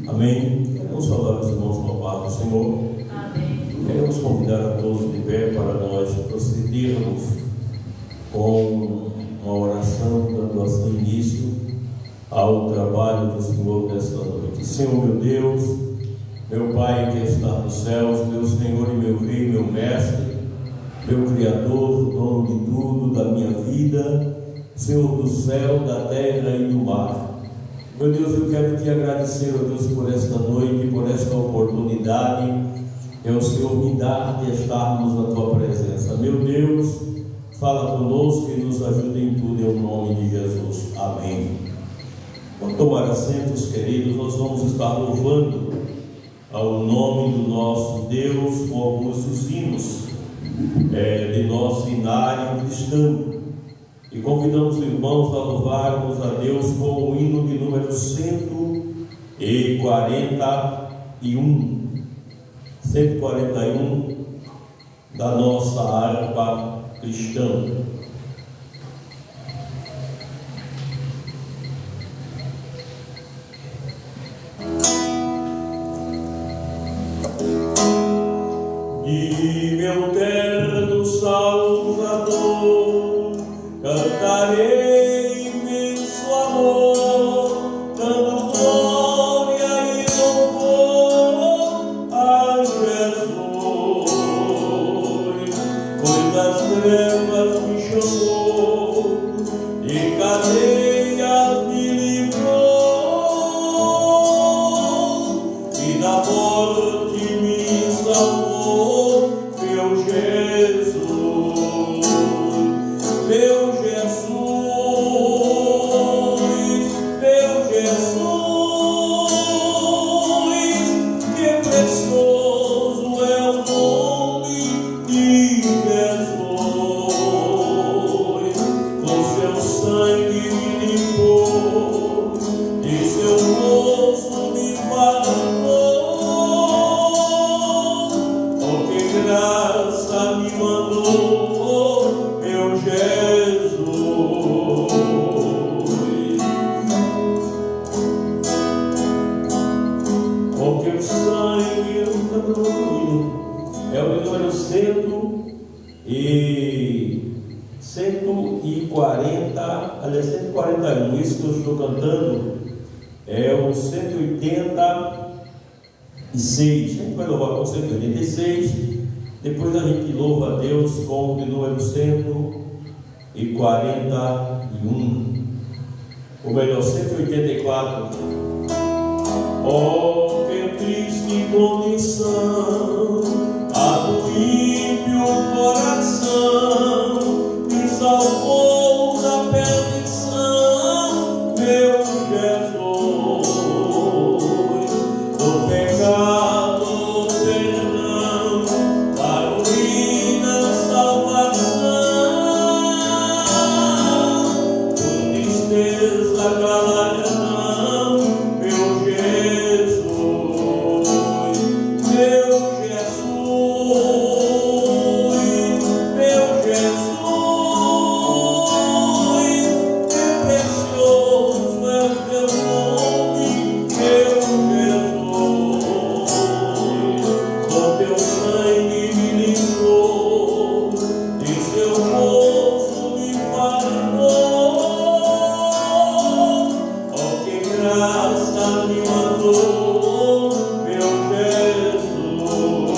Amém. Queremos saudar os irmãos com a paz do Senhor. Amém. Queremos convidar a todos de pé para nós procedermos com uma oração, dando assim início ao trabalho do Senhor nesta noite. Senhor, meu Deus, meu Pai que está nos céus, meu Senhor e meu Rei, meu Mestre, meu Criador, dono de tudo, da minha vida, Senhor do céu, da terra e do mar. Meu Deus, eu quero te agradecer, ó Deus, por esta noite, por esta oportunidade que o Senhor me dá de estarmos na tua presença. Meu Deus, fala conosco e nos ajuda em tudo, em nome de Jesus. Amém. Vamos tomar assentos, queridos. Nós vamos estar louvando ao nome do nosso Deus com alguns dos hinos de nosso inário cristão. E convidamos os irmãos a louvarmos a Deus com o hino de número 141 da nossa harpa cristã. De meu terno Salvador cantarei imenso amor, dando glória e louvor a Jesus, pois das trevas me chamou, de cadeias me livrou, e da morte me salvou, meu Jesus, meu Jesus, meu Jesus, que precioso é o nome de Jesus. Com seu sangue me limpou, de seu rosto me guardou. Oh, que graça me mandou, meu Jesus. Oh, que o sangue é o número 141. Isso que eu estou cantando é o 186. A gente vai louvar com 186. Depois a gente louva a Deus com o de número 141. Ou melhor, 184. Oh, que triste condição a do ímpio coração, me salvou da perdição, meu Jesus, do pecado perdão, da ruína salvação, com tristeza galardão, meu Jesus, meu Jesus, meu Jesus, que precioso é o teu nome, meu Jesus. Com teu sangue me limpou, de seu rosto me guardou. Oh, que graça me mandou, meu Jesus.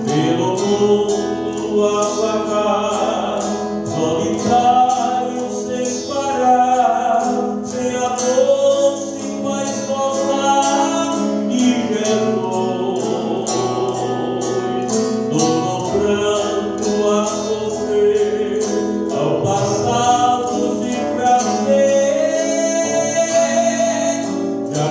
Pelo mundo a vagar, solitário sem parar, sem a doce paz gozar de Jesus. No pranto a sofrer, ao passar luz e prazer, já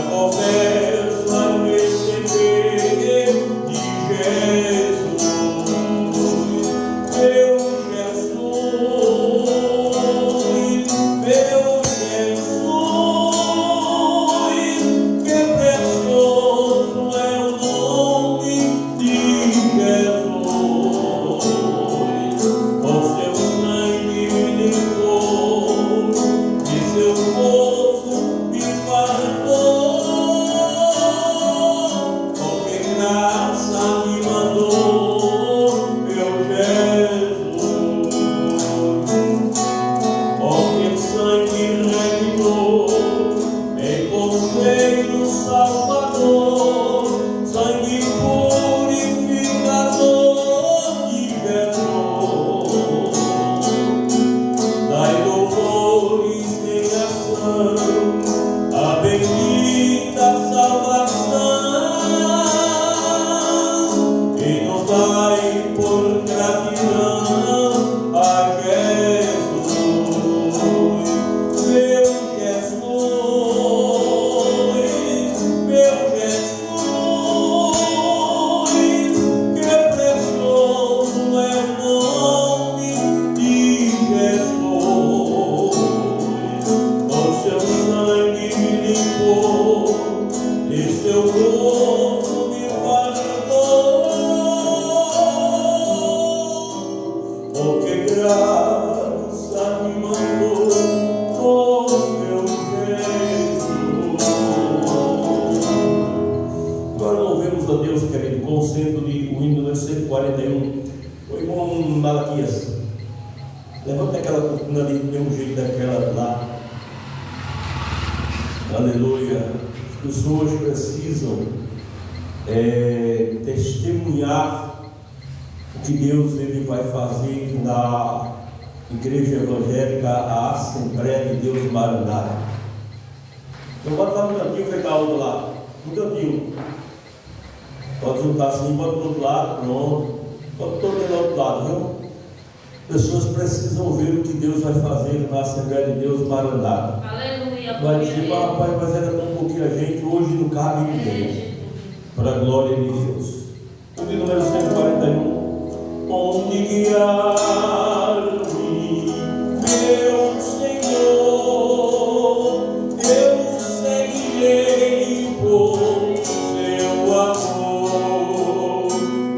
Testemunhar o que Deus ele vai fazer na Igreja Evangélica, a Assembleia de Deus Maranata. Então bota lá no cantinho, vai dar outro lado, no cantinho. Pode juntar assim, bota do outro lado, pronto. Bota todo do outro lado, viu? Pessoas precisam ver o que Deus vai fazer na Assembleia de Deus Maranata. Aleluia. Vai dizer, rapaz, mas era tão pouquinho a gente, hoje não cabe ninguém. Para a glória de Deus. O de número 141. Onde guiar-me, meu Senhor, eu seguirei por seu amor.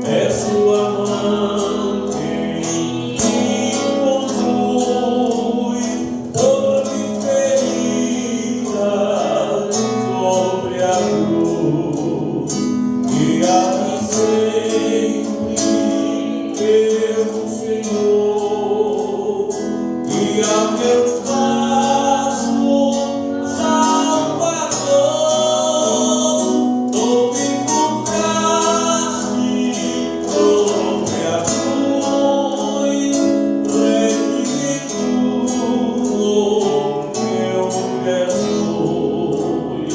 É sua mão que me conduz por feridas sobre a cruz. Guia-me sempre, meu Senhor, guia meus passos, Salvador. Tu me compraste sobre a cruz, redime tudo, meu Jesus.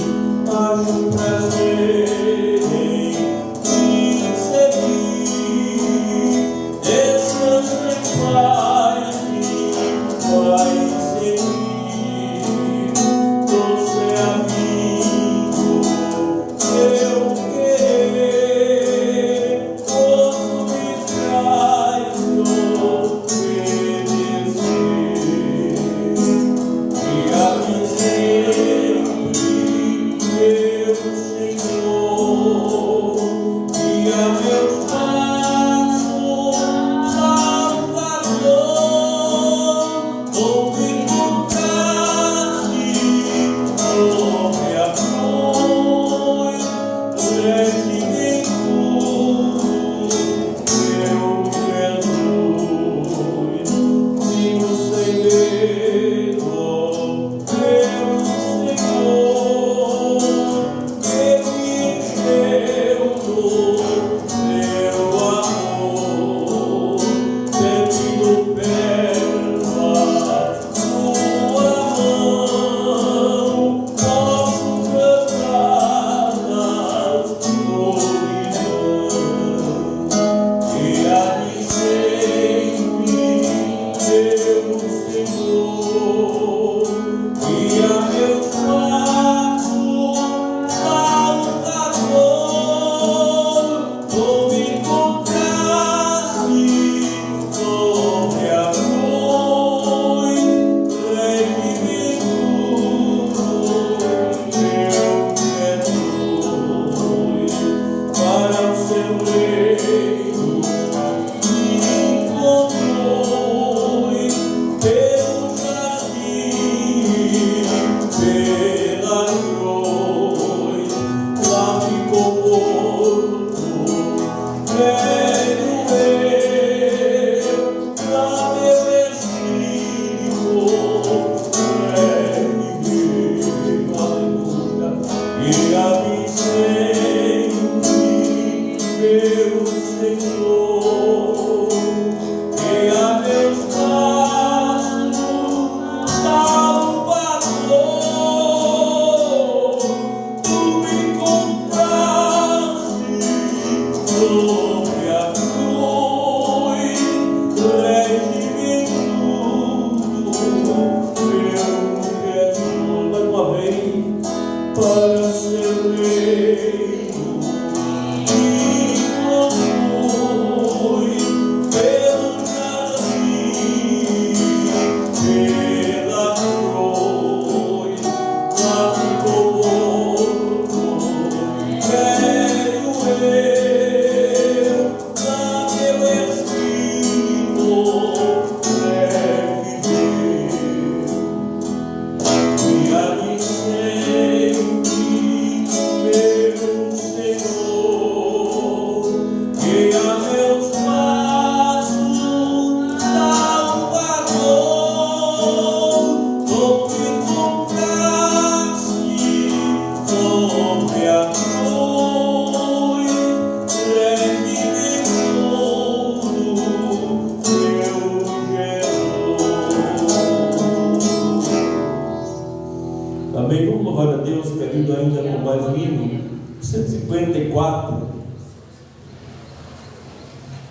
Acho prazer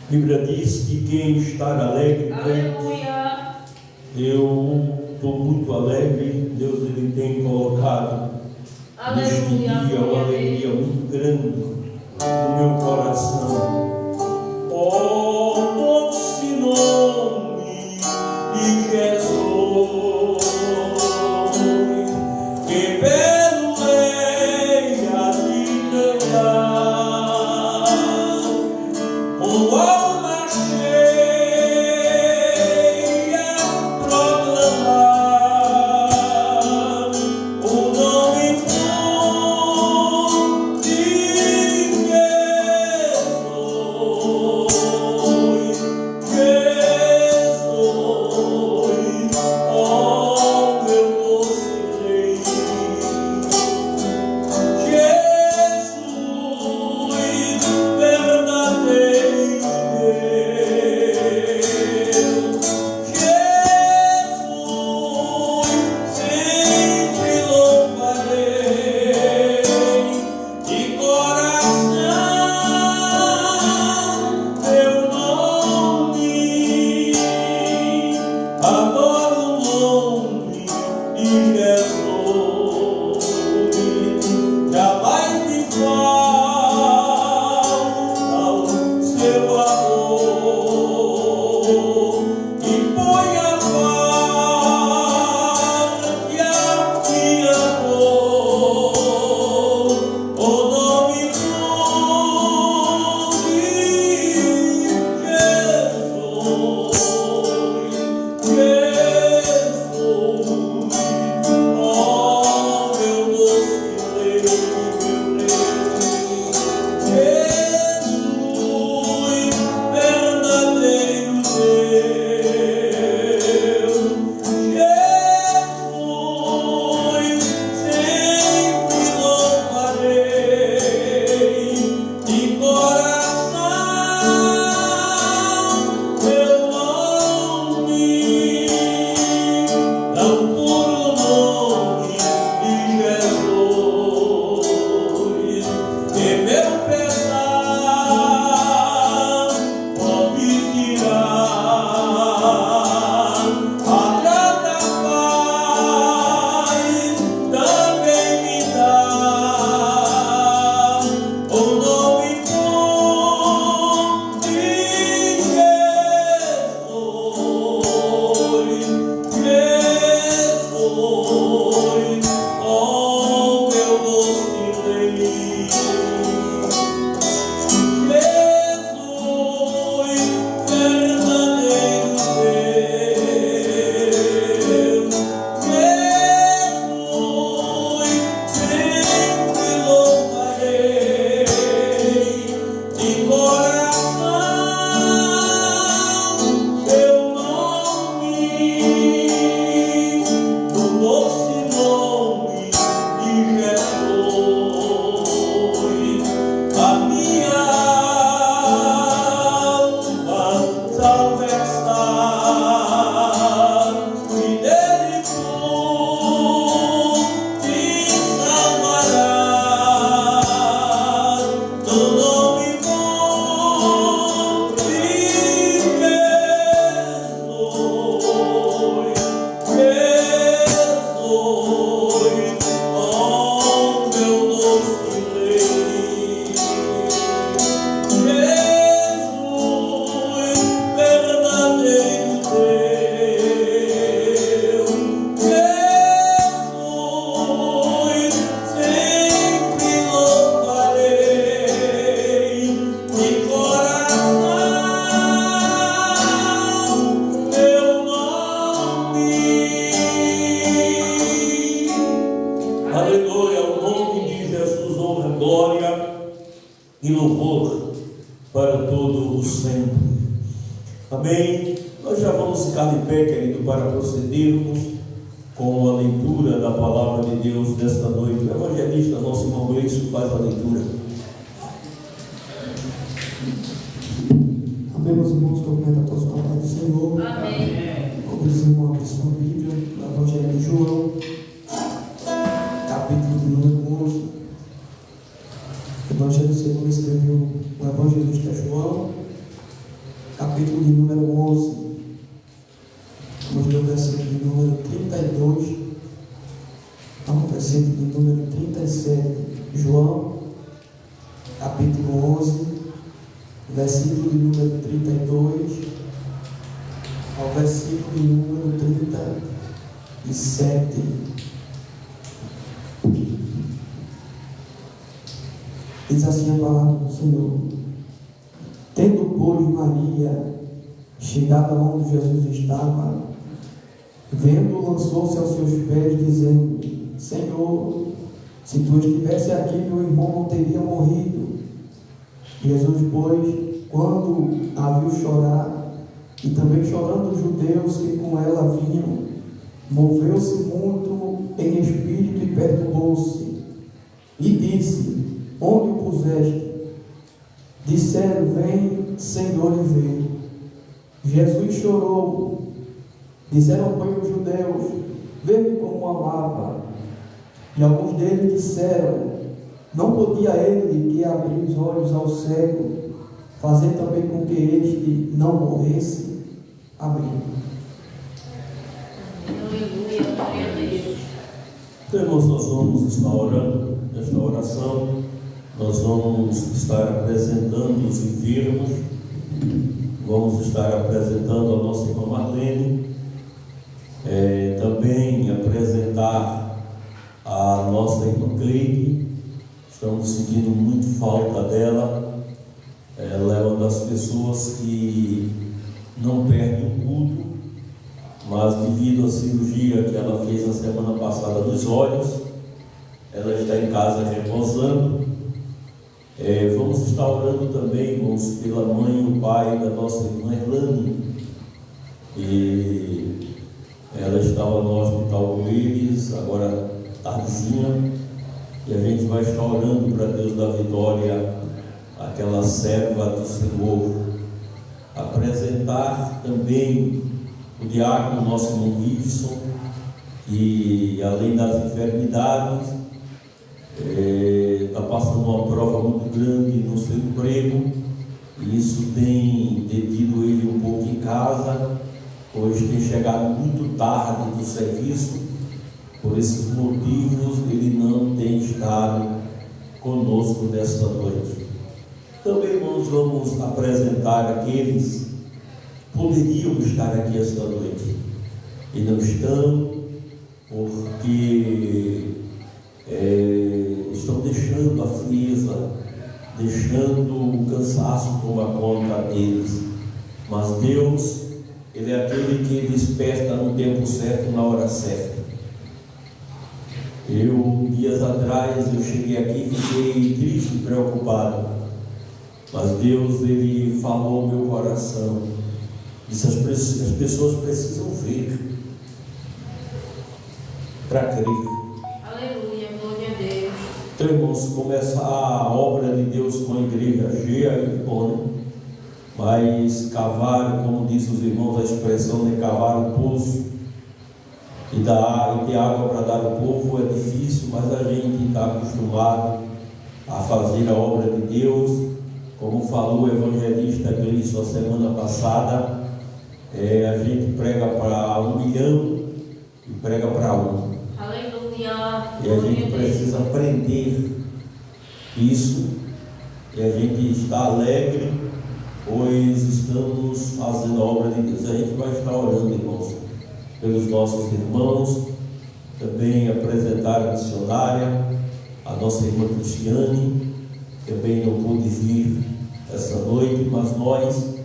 A Bíblia diz que quem está alegre, eu estou muito alegre. Deus ele tem colocado neste dia uma alegria muito grande no meu coração. Oh, doce nome de Jesus, que belo é a de cantar, com alma cheia proclamar o nome bom de Jesus. e louvor para todo o sempre. Amém? Nós já vamos ficar de pé, querido, para procedermos com a leitura da palavra de Deus desta noite. O evangelista, nosso irmão Gleison, faz a leitura. Amém, meus irmãos, comenta todos com a paz do Senhor. Amém. Como os irmãos abrem sua Bíblia, no Evangelho de João, capítulo de número 11. O Evangelho segundo escreveu o evangelista João, capítulo de número 11. Vamos ler o versículo de número 32 ao versículo de número 37. João, capítulo 11, versículo de número 32 ao versículo de número 37. Diz assim a palavra do Senhor: Tendo, pois, Maria chegado onde Jesus estava, vendo, lançou-se aos seus pés, dizendo: Senhor, se tu estivesse aqui, meu irmão não teria morrido. Jesus, pois, quando a viu chorar, e também chorando os judeus que com ela vinham, moveu-se muito em espírito e perturbou-se, e disse: Onde o puseste? Disseram: Vem, Senhor, e vê. Jesus chorou. Disseram, pois, os judeus: Vê-me como amava. E alguns deles disseram: Não podia ele, que abriu os olhos ao cego, fazer também com que este não morresse? Amém. Aleluia, glória a Deus. Então, irmãos, nós vamos estar orando nesta oração. Nós vamos estar apresentando os enfermos. Vamos estar apresentando a nossa irmã Marlene. Também apresentar a nossa irmã Cleide. Estamos sentindo muito falta dela. Ela é uma das pessoas que não perde o culto, mas devido à cirurgia que ela fez na semana passada nos olhos, ela está em casa repousando. Vamos estar orando também, irmãos, pela mãe e o pai da nossa irmã Erlane. E ela estava no hospital com eles, agora tardezinha, e a gente vai estar orando para Deus dar vitória àquela serva do Senhor. Apresentar também o diácono, nosso irmão Wilson, que além das enfermidades, está passando uma prova muito grande no seu emprego, e isso tem detido ele um pouco em casa, pois tem chegado muito tarde do serviço. Por esses motivos ele não tem estado conosco nesta noite. Também, irmãos, vamos apresentar aqueles que poderiam estar aqui esta noite e não estão, porque estão deixando a frieza, deixando o cansaço tomar conta deles. Mas Deus, Ele é aquele que desperta no tempo certo, na hora certa. Dias atrás, eu cheguei aqui e fiquei triste e preocupado, mas Deus, Ele falou ao meu coração, disse: as pessoas precisam ver para crer. Aleluia, glória a Deus. Então, irmãos, começa a obra de Deus com a igreja cheia e plena, mas cavar, como diz os irmãos, a expressão de cavar o poço e ter água para dar ao povo é difícil, mas a gente está acostumado a fazer a obra de Deus. Como falou o evangelista Gleison a semana passada, a gente prega para 1 milhão e prega para 1. Aleluia. E a gente precisa aprender isso, e a gente está alegre, pois estamos fazendo a obra de Deus. A gente vai estar orando, irmãos, pelos nossos irmãos, também apresentar a missionária, a nossa irmã Cristiane, também não pôde vir essa noite, mas nós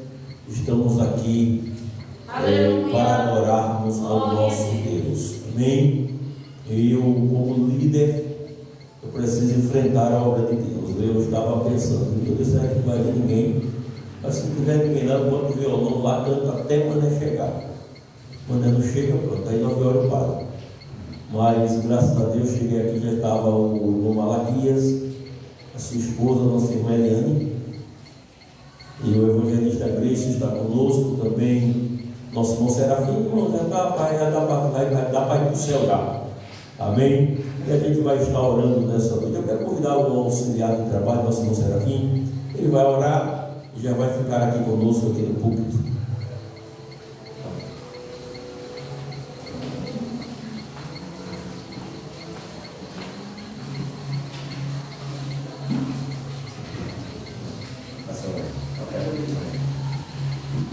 estamos aqui para adorarmos ao nosso Deus. Amém? Eu, como líder, eu preciso enfrentar a obra de Deus. Eu estava pensando, eu disse, será que não vai vir ninguém? Mas se não tiver ninguém lá, bota o violão lá, canta até quando é chegar. Quando não chega, pronto, aí 9 horas eu paro. Mas, graças a Deus, cheguei aqui, já estava o irmão Malaquias, a sua esposa, a nossa irmã Eliane, e o evangelista Grace está conosco também, nosso irmão Serafim, já dá para ir para o céu já. Amém? E a gente vai estar orando nessa noite. Eu quero convidar o auxiliar de trabalho, nosso irmão Serafim, ele vai orar e já vai ficar aqui conosco, aqui no púlpito.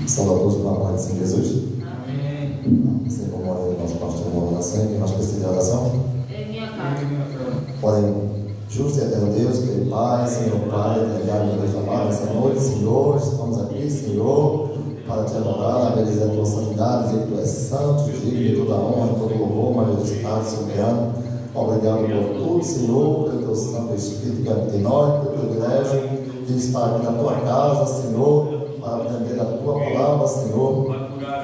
Saúde a todos com a paz do Senhor Jesus. Amém. Senhor, como é o nosso pastor Moura da Sangue, nós precisamos de oração. É minha casa. Podem, justo e eterno Deus, querido Pai, Senhor Pai, eterno meu Deus amado, nessa noite, Senhor, estamos aqui, Senhor, para te adorar, bendizar a tua santidade, dizer que tu és santo, digno de toda honra, todo louvor, majestade, soberano. Obrigado por tudo, Senhor, pelo teu Santo Espírito que habita em nós, pelo privilégio de estar aqui na tua casa, Senhor, para aprender a tua palavra, Senhor,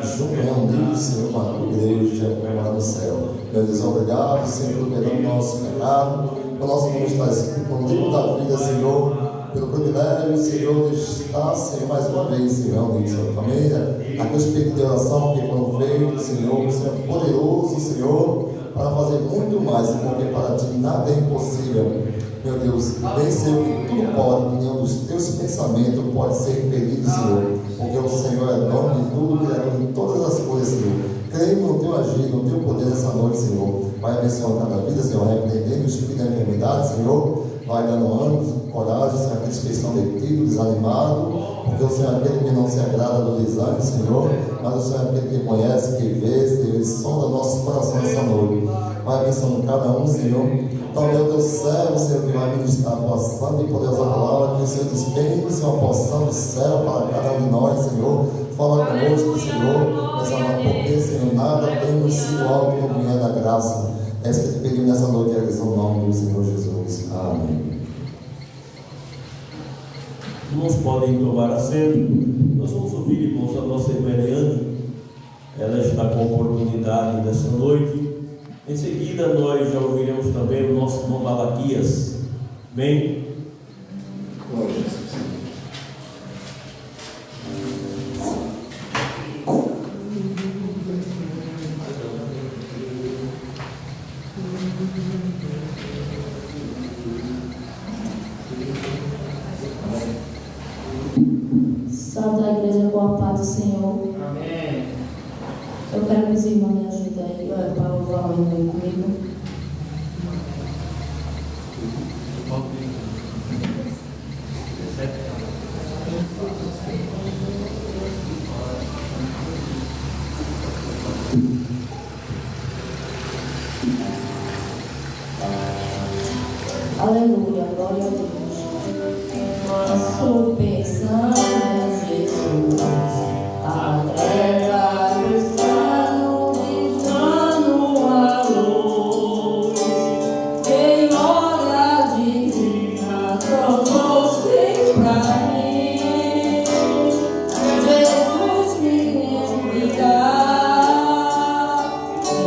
junto reunidos, Senhor, com a tua igreja, lá no céu. Meu Deus, obrigado, Senhor, pelo nosso pecado, pelo nosso nome está escrito no livro da vida, Senhor, pelo privilégio, Senhor, de estar, Senhor, mais uma vez, Senhor, reunido, Senhor, família, aqueles pedidos de oração que foram feitos, Senhor, o Senhor é poderoso, Senhor, para fazer muito mais, porque para ti nada é impossível. Meu Deus, bem sei que tudo pode, que nenhum dos teus pensamentos pode ser impedido, Senhor, porque o Senhor é dono de tudo, criador de todas as coisas, Senhor. Creio no teu agir, no teu poder nessa noite, Senhor. Vai abençoando cada vida, Senhor, repreendendo o espírito da enfermidade, Senhor. Vai dando ânimo, coragem, Senhor, aqueles que estão detidos, desanimados, porque o Senhor é aquele que não se agrada do desânimo, Senhor, mas o Senhor é aquele que conhece, que vê, Senhor, ele sonda nossos corações essa noite. Vai abençoando cada um, Senhor. Também o teu servo, Senhor, que vai ministrar a tua santa e poderosa palavra, que o Senhor despegue, Senhor, a porção do céu para cada um de nós, Senhor. Fala conosco, Senhor, nessa noite, porque, Senhor, nada temos sido algo que vier da graça. É isso que te pedimos nessa noite, é o nome do Senhor Jesus. Amém. Irmãos podem tomar assento. Nós vamos ouvir, irmãos, a nossa irmã Eliane. Ela está com oportunidade nessa noite. Em seguida, nós já ouviremos também o nosso irmão Malaquias. Bem? Glória a Jesus. Salve a igreja com a paz do Senhor. Amém. Eu quero que os irmãos me ajudem aí para louvar o irmão comigo. Aleluia, glória a Deus. Estou pensando em Jesus, a terra está visando a luz. Quem ora divina, trouxe pra mim. Jesus me enviar,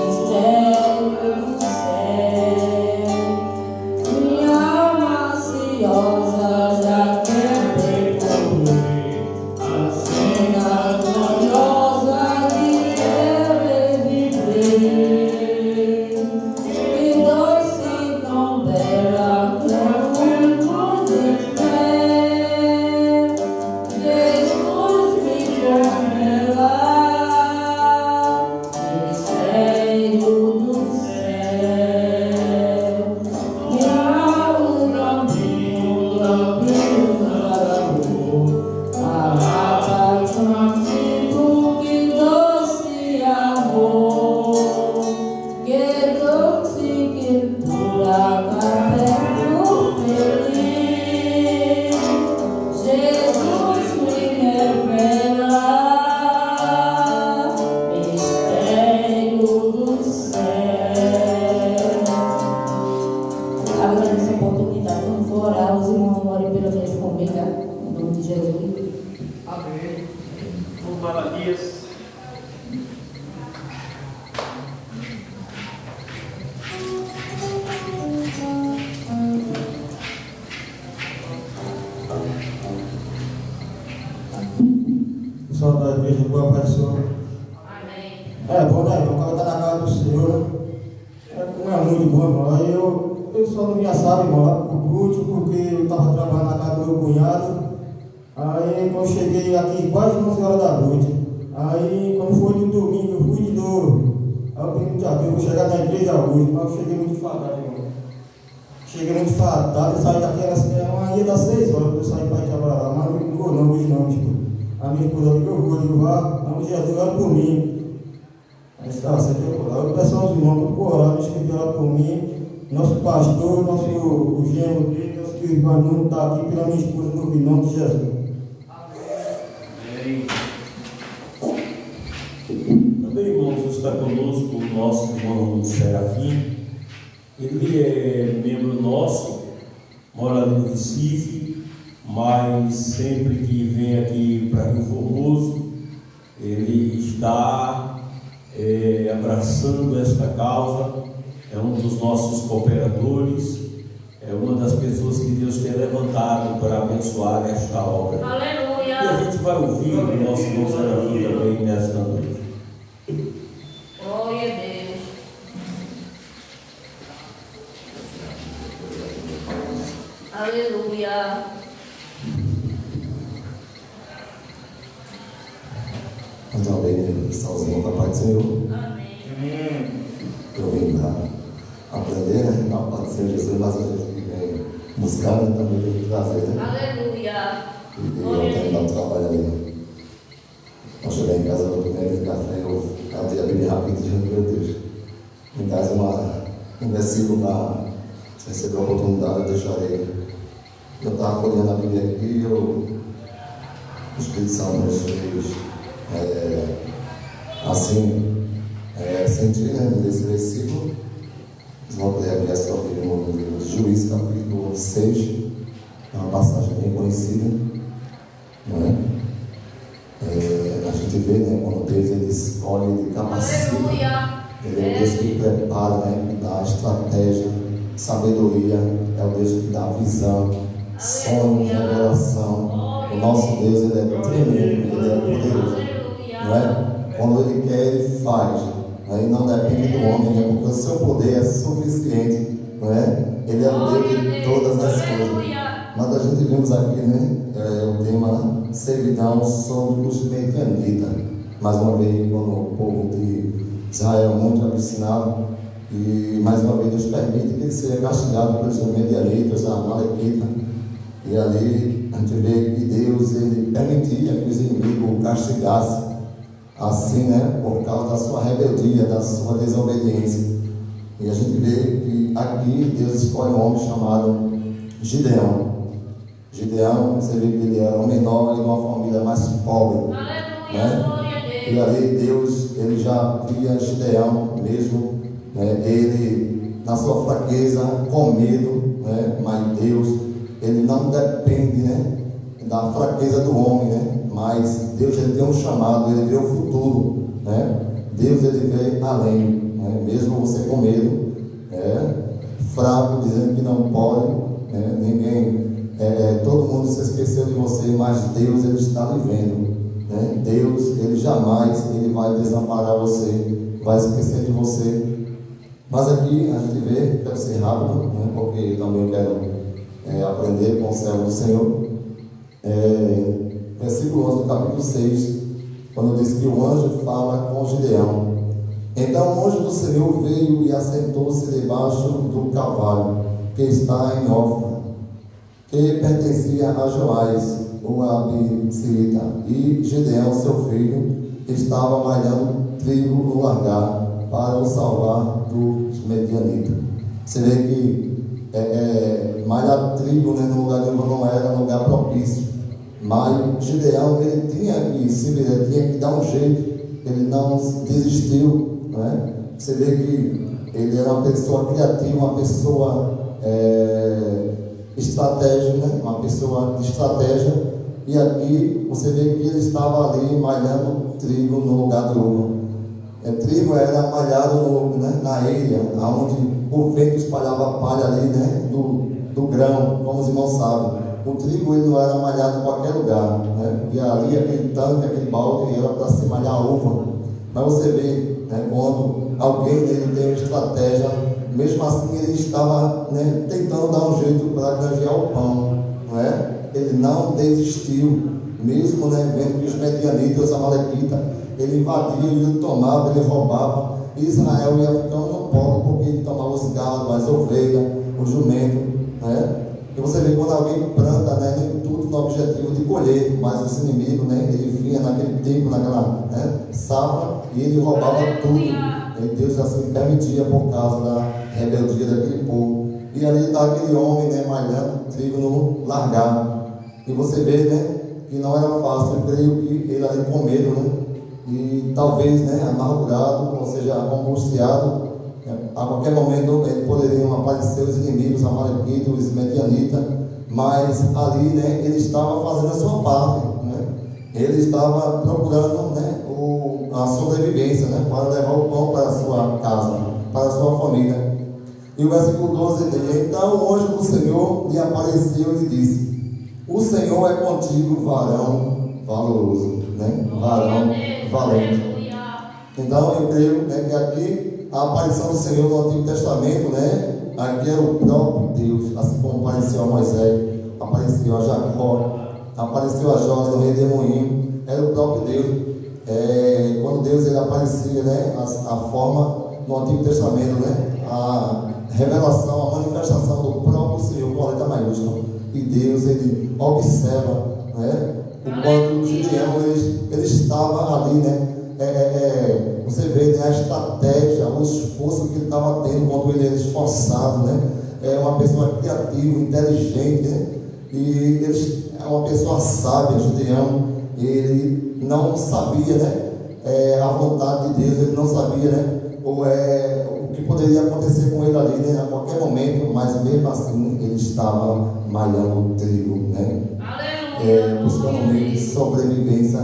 mistério do céu. Minha alma ansiosa já quer percorrer a cena gloriosa que eu hei viver. Que doce tão bela, tão muito de fé. Jesus me revela, mistério do céu. Minha alma pura igreja, boa paz do Senhor. Amém. É bom, né, irmão? O cara tá na casa do Senhor, né? Não é muito bom, irmão. Aí eu só não vinha, sabe, irmão, lá pro culto, porque eu tava trabalhando na casa do meu cunhado. Aí quando eu cheguei aqui, quase 11 horas da noite. Aí quando foi no domingo, eu fui de novo. Aí eu perguntei a Deus, eu vou chegar na igreja hoje, mas eu cheguei muito fadado, irmão. Cheguei muito fadado, eu saí daquela assim, ia dar 6 horas para eu sair para trabalhar, mas não vou não, hoje não, tipo. A minha esposa me jogou, eu digo, vamos Jesus, ora por mim. Aí está, você tem que orar. Eu peço aos irmãos para orar, deixa que orar por mim. Nosso pastor, o genro dele, nosso irmão não está aqui pela minha esposa, no nome de Jesus. Amém. Também, irmãos, está conosco o nosso irmão Serafim. Ele é membro nosso, mora no Recife, mas sempre que vem aqui para Rio Formoso, ele está abraçando esta causa, é um dos nossos cooperadores, é uma das pessoas que Deus tem levantado para abençoar esta obra. Aleluia. E a gente vai ouvir o nosso irmão Serafim também nesta noite. Glória a Deus. Aleluia. Então, bem, salzinho da paz do Senhor. Amém. Eu vim para aprender, né? A paz do Senhor Jesus, mas a gente vem buscar, né? Também tem que trazer, né? Aleluia. E eu tenho dado trabalho ali. Eu cheguei em casa no primeiro café, eu abri a Bíblia rapidinho, meu Deus. Me traz um versículo para receber a oportunidade, eu deixarei. Eu estava olhando a Bíblia aqui e o Espírito Santo nos fez sentir, né, nesse versículo. Vocês vão poder abrir a sua Bíblia no livro de Juízes, capítulo 6, é uma passagem bem conhecida, não é? A gente vê, né, quando Deus ele escolhe, ele capacita, Aleluia. ele é o Deus que prepara, né, que dá estratégia, sabedoria, é o Deus que dá visão, sonho, revelação. O nosso Deus ele é tremendo, ele é poderoso, não é? Quando ele quer, ele faz, não é? E não depende do homem, né? Porque o seu poder é suficiente, não é? Ele é o Deus de todas as coisas. Mas a gente vimos aqui, né, o tema servidão sobre os medianitas. Mais uma vez, quando o povo de Israel é muito alucinado, e mais uma vez Deus permite que ele seja castigado pelos medianitas, a Amalequita. E ali a gente vê que Deus ele permitia que os inimigos o castigassem, assim, né, por causa da sua rebeldia, da sua desobediência. E a gente vê que aqui Deus escolhe um homem chamado Gideão. Gideão, você vê que ele era o menor de uma família mais pobre, né? E ali Deus, ele já via Gideão mesmo, né? Ele na sua fraqueza, com medo, né? Mas Deus, ele não depende, né, da fraqueza do homem, né? Mas Deus ele tem um chamado, ele vê o futuro, né? Deus ele vê além, né? Mesmo você com medo, fraco, dizendo que não pode, né? Ninguém, todo mundo se esqueceu de você, mas Deus ele está lhe vendo, né? Deus ele jamais ele vai desamparar você, vai esquecer de você. Mas aqui a gente vê, quero ser rápido, né? Porque também quero aprender com o servo do Senhor. Versículo 11 do capítulo 6, quando diz que o anjo fala com Gideão. Então o anjo do Senhor veio e assentou-se debaixo do cavalo que está em Ofra, que pertencia a Joás, o Abissita, e Gideão, seu filho, estava malhando trigo no largar para o salvar dos medianitas. Você vê que malhar trigo, né, no lugar de onde não era um lugar propício, mas Gideão ele tinha que dar um jeito, ele não desistiu, né? Você vê que ele era uma pessoa criativa, uma pessoa estratégica, né? Uma pessoa de estratégia, e aqui você vê que ele estava ali malhando trigo no lugar de uva. Trigo era malhado na ilha, onde o vento espalhava palha ali, né, do grão, como os irmãos sabem. O trigo ele não era malhado em qualquer lugar, né? E ali aquele tanque, aquele balde era para se malhar a uva. Mas você vê, né, quando alguém ele tem uma estratégia, mesmo assim ele estava, né, tentando dar um jeito para granjear o pão, não é? Ele não desistiu, mesmo, né, vendo que os medianitas, os amalequitas, ele invadia, ele tomava, ele roubava. E Israel ia ficando no pobre porque ele tomava os gados, as ovelhas, o jumento, né? E você vê quando alguém planta, né, nem tudo no objetivo de colher, mas os inimigos, né, ele vinha naquele tempo, naquela, né, safra, e ele roubava tudo. E Deus assim permitia por causa da rebeldia daquele povo. E ali está aquele homem, né, malhando trigo no largar. E você vê, né, que não era fácil. Eu creio que ele ali com medo, né, e talvez, né, amargurado, ou seja, angustiado. A qualquer momento poderiam aparecer os inimigos, amalequitas, os medianitas, mas ali, né, ele estava fazendo a sua parte, né? Ele estava procurando, né, a sobrevivência, né, para levar o pão para a sua casa, para a sua família. E o versículo 12 diz: então o anjo do Senhor lhe apareceu e lhe disse: o Senhor é contigo, varão valoroso, né? Varão valente. Então eu creio, né, que aqui a aparição do Senhor no Antigo Testamento, né, aqui era o próprio Deus, assim como apareceu a Moisés, apareceu a Jacó, apareceu a Jó no redemoinho, era o próprio Deus. Quando Deus ele aparecia, né, a forma no Antigo Testamento, né, a revelação, a manifestação do próprio Senhor com a letra maiúscula. E Deus ele observa, né, o quanto o Gideão ele estava ali, né. Você vê, né, a estratégia, o esforço que ele estava tendo quando ele era esforçado, né? É uma pessoa criativa, inteligente, né? E ele é uma pessoa sábia. Gideão, ele não sabia, né, a vontade de Deus, ele não sabia, né, o que poderia acontecer com ele ali, né, a qualquer momento, mas mesmo assim ele estava malhando o trigo, né? Buscando meio de sobrevivência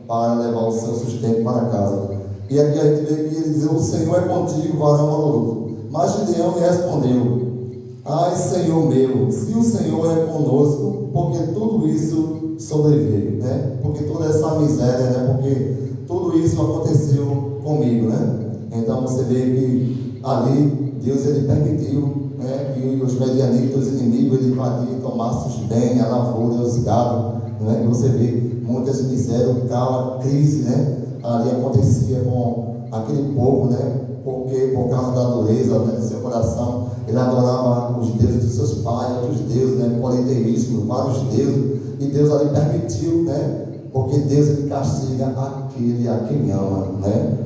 para levar o seu sustento para casa. E aqui a gente vê que ele diz: o Senhor é contigo, varão valoroso. Mas Gideão lhe respondeu: ai, Senhor meu, se o Senhor é conosco, porque tudo isso sobreveio, né? Porque toda essa miséria, né? Porque tudo isso aconteceu comigo, né? Então você vê que ali Deus ele permitiu, né, que os medianitas, os inimigos, ele invadiam, tomassem os bens, a lavoura, os gados, né? E você vê muitas misérias, a crise, né, ali acontecia com aquele povo, né, porque por causa da dureza, né, do seu coração, ele adorava os deuses dos seus pais, outros deuses, né, politeísmo, vários deuses, e Deus ali permitiu, né, porque Deus ele castiga aquele a quem ama, né,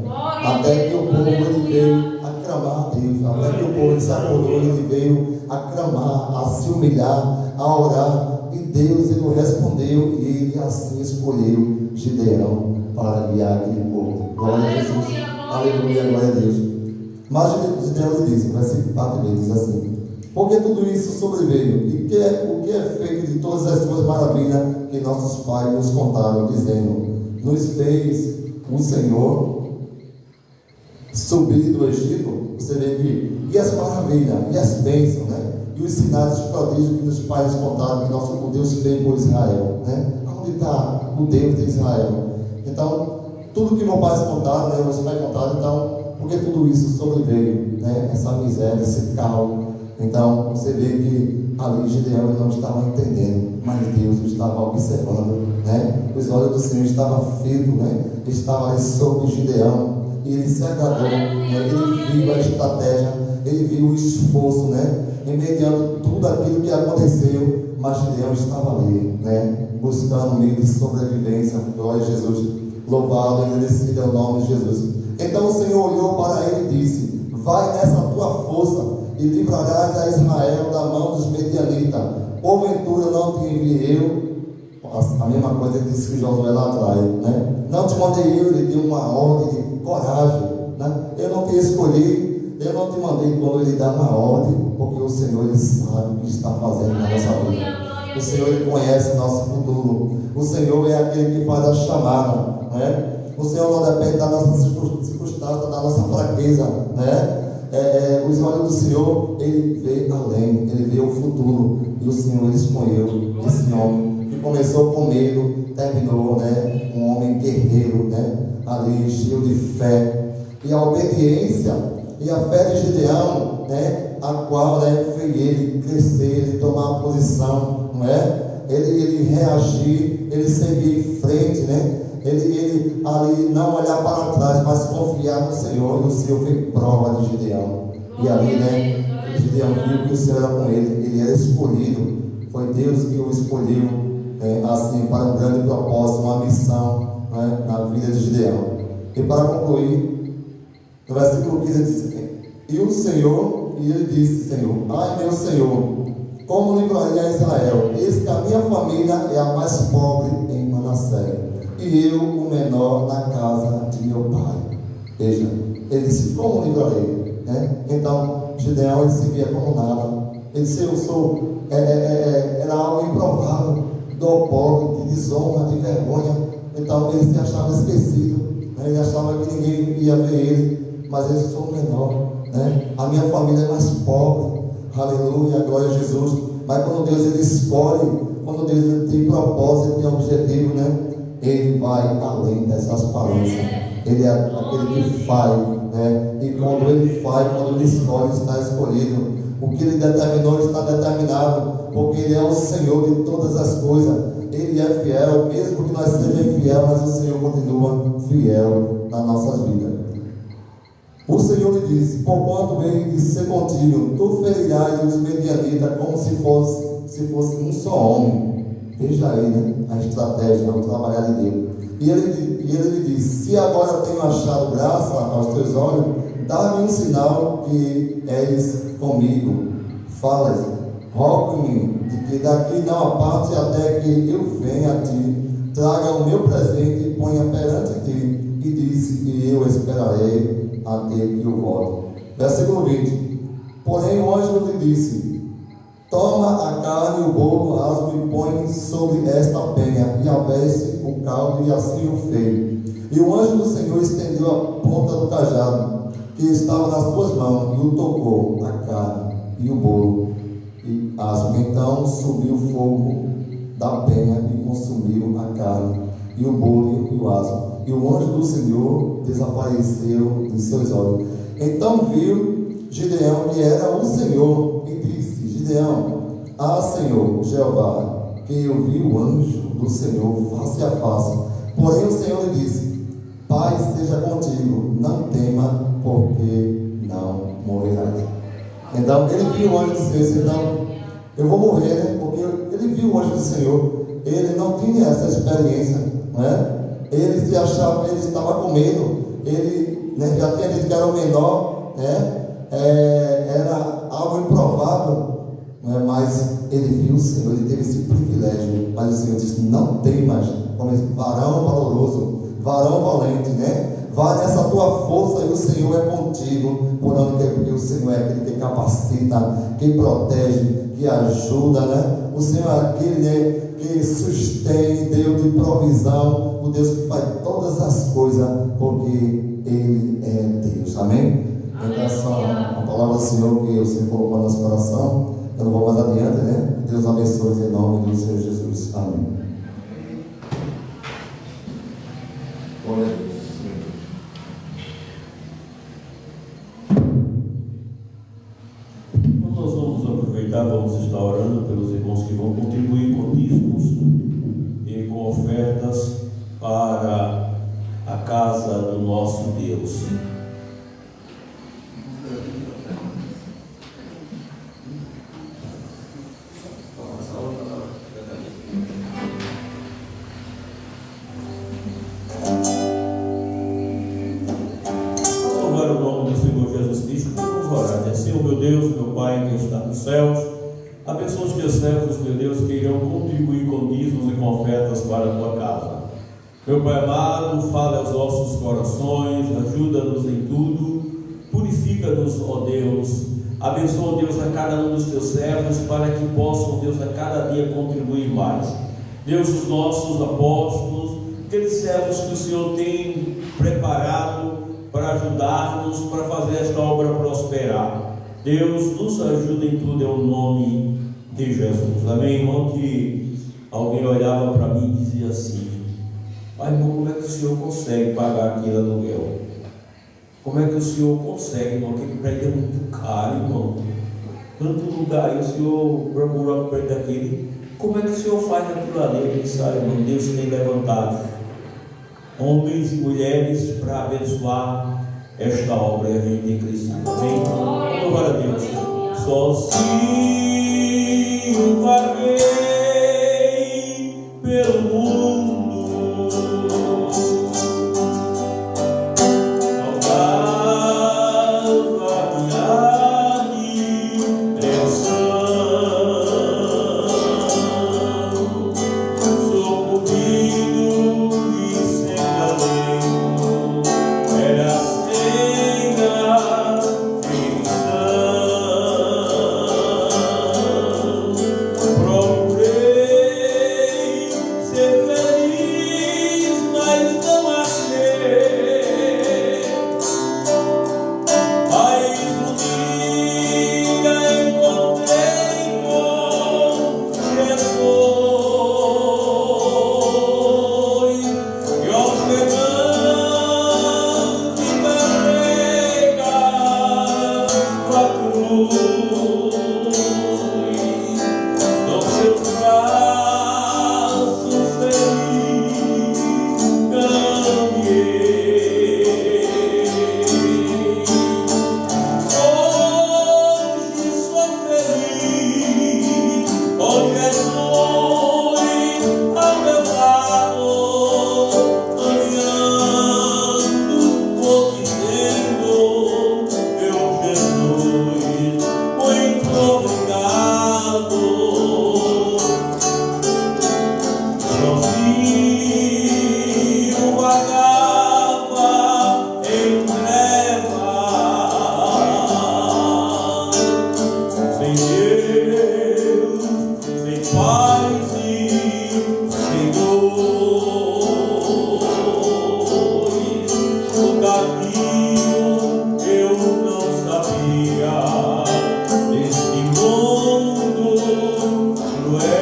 até que o povo ele veio aclamar a Deus, até que o povo se acordou, ele veio aclamar, a se humilhar, a orar. E Deus ele o respondeu e ele assim escolheu Gideão para guiar aquele povo. Glória a Jesus. Aleluia, glória a Deus. Mas Gideão lhe disse, versículo 4 diz assim: porque tudo isso sobreveio, e o que é feito de todas as suas maravilhas que nossos pais nos contaram, dizendo: nos fez o Senhor subir do Egito. Você vê que, e as maravilhas, e as bênçãos, né? E os sinais, os prodígios que os pais contaram, que nosso Deus fez por Israel, né? Onde está o Deus de Israel? Então, tudo que meus pais contaram, né, meus pais contaram, então, porque tudo isso sobreveio, né? Essa miséria, esse caos. Então, você vê que ali Gideão não estava entendendo, mas Deus estava observando, né? Os olhos do Senhor estavam fitos, né? Estava ali sobre Gideão, e ele se agradou, né? Ele viu a estratégia, ele viu o esforço, né? Mediante tudo aquilo que aconteceu, mas Gideão estava ali, né, buscando um meio de sobrevivência. Glória a Jesus, louvado e agradecido é o nome de Jesus. Então o Senhor olhou para ele e disse: vai nessa tua força e livrarás a Israel da mão dos medianitas. Porventura não te enviei eu? A mesma coisa que disse que Josué lá atrás, né? Não te mandei eu, ele deu uma ordem de coragem, né? Eu não te escolhi, eu não te mandei quando ele dá uma ordem, porque o Senhor ele sabe o que está fazendo na nossa vida. O Senhor ele conhece o nosso futuro. O Senhor é aquele que faz a chamada, né? O Senhor não depende da nossa circunstância, da nossa fraqueza, né? Os olhos do Senhor, ele vê além, ele vê o futuro. e o Senhor escolheu esse homem que começou com medo, terminou, né, um homem guerreiro, né, ali cheio de fé. E a obediência e a fé de Gideão, né, a qual, né, fez ele crescer, ele tomar a posição, não é? Ele reagir, ele seguir em frente, né? Ele ali não olhar para trás, mas confiar no Senhor. E o Senhor fez prova de Gideão. E ali, né, Gideão viu que o Senhor era com ele era escolhido. Foi Deus que o escolheu, assim, para um grande propósito, uma missão, né, na vida de Gideão. E para concluir, no versículo 15 diz: e o Senhor, e ele disse: Senhor, ai meu Senhor, como livraria a Israel? Eis que a minha família é a mais pobre em Manassés, e eu o menor na casa de meu pai. Veja, ele disse: como livrarei? Então, Gideão, ele se via como nada. Ele disse: eu sou, era algo improvável, dor pobre, de desonra, de vergonha. Então, ele se achava esquecido, né? Ele achava que ninguém ia ver ele, mas ele sou o menor, né? A minha família é mais pobre. Aleluia, glória a Jesus. Mas quando Deus ele escolhe, quando Deus ele tem propósito, ele tem objetivo, né? Ele vai além dessas aparências. Ele é aquele que faz, né? E quando ele faz, quando ele escolhe, está escolhido. O que ele determinou está determinado, porque ele é o Senhor de todas as coisas. Ele é fiel, mesmo que nós sejamos infiel, mas o Senhor continua fiel nas nossas vidas. O Senhor lhe disse: porquanto veio de ser contigo, tu ferirás os medianitas como se fosse um só homem. Veja aí, né, a estratégia, o trabalhar de Deus. E ele lhe disse: se agora tenho achado graça aos teus olhos, dá-me um sinal que és comigo. Fala, rogo-me de que daqui não aparte até que eu venha a ti, traga o meu presente e ponha perante ti. E disse: e eu esperarei até que eu volte. Versículo 20. Porém o anjo lhe disse: toma a carne e o bolo, rasga e põe sobre esta penha, e avesse o caldo, e assim o fez. E o anjo do Senhor estendeu a ponta do cajado que estava nas suas mãos, e o tocou, a carne e o bolo, e asmo. Então subiu o fogo da penha e consumiu a carne e o bolo e o asmo. E o anjo do Senhor desapareceu dos seus olhos. Então viu Gideão que era o Senhor, e disse: Gideão, Senhor Jeová, que eu vi o anjo do Senhor face a face. Porém o Senhor lhe disse: paz seja contigo, não tema, porque não morrerás. Então ele viu o anjo do Senhor e disse: então eu vou morrer, né? Porque ele viu o anjo do Senhor. Ele não tinha essa experiência, né? Ele se achava, ele estava com medo, ele, né, já tinha dito que era o menor, né? Era algo improvável, né? Mas ele viu o Senhor, ele teve esse privilégio. Mas o Senhor disse: não temas, como varão valoroso, varão valente, né? Vá nessa tua força e o Senhor é contigo. Por onde quer, porque o Senhor é aquele que capacita, que protege, que ajuda, né? O Senhor é aquele, né, que sustém, Deus de provisão, o Deus que faz todas as coisas, porque Ele é Deus. Amém? Então essa a palavra do Senhor que o Senhor colocou no nosso coração. Eu não vou mais adiante, né? Deus abençoe em nome do Senhor Jesus. Amém. Glória a Deus. Nós vamos aproveitar, vamos estar orando pelos irmãos que vão contribuir com dízimos e com ofertas para a casa do nosso Deus. Louvar o nome do Senhor Jesus Cristo, vamos orar, né? Senhor meu Deus, meu Pai que está nos céus, abençoa os teus servos, meu Deus, que irão contribuir com dízimos e com ofertas para a tua casa. Meu Pai amado, fale aos nossos corações, ajuda-nos em tudo, purifica-nos, ó Deus, abençoa, Deus, a cada um dos teus servos, para que possam, Deus, a cada dia contribuir mais. Deus, os nossos apóstolos, aqueles servos que o Senhor tem preparado para ajudar-nos, para fazer esta obra prosperar. Deus, nos ajuda em tudo, é o nome de Jesus. Amém, irmão? Que alguém olhava para mim e dizia assim: pai, irmão, como é que o senhor consegue pagar aquele aluguel? Como é que o senhor consegue, irmão? Aquele prédio é muito caro, irmão. Tanto lugar aí o senhor procura perto daquele. Como é que o senhor faz aquilo ali? Eu disse: irmão, Deus tem levantado homens e mulheres para abençoar esta obra e a gente tem crescido. Amém? Glória a Deus. Sozinho vaguei pelo mundo, não dava minha direção, sou comido e sem alento, era sem afeição. Procurei ser feliz, mas não achei. Mas um dia encontrei com Jesus, e ofegante carrega a cruz. Nos seus braços feliz caminhei. Hoje sou feliz, com Jesus ao meu lado, caminhando, vou dizendo: meu Jesus, muito obrigado. Sozinho vagava em trevas, sem Deus, sem paz e sem luz. O caminho eu não sabia deste mundo cruel,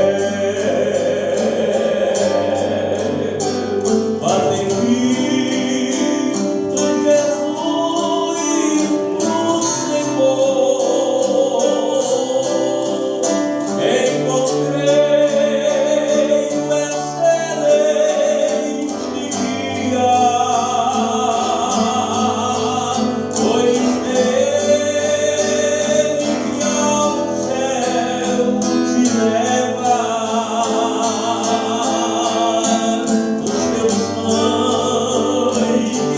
mas enfim, tu Jesus, o Senhor, encontrei o excelente guia, pois nele que ao céu te leva. O seu sangue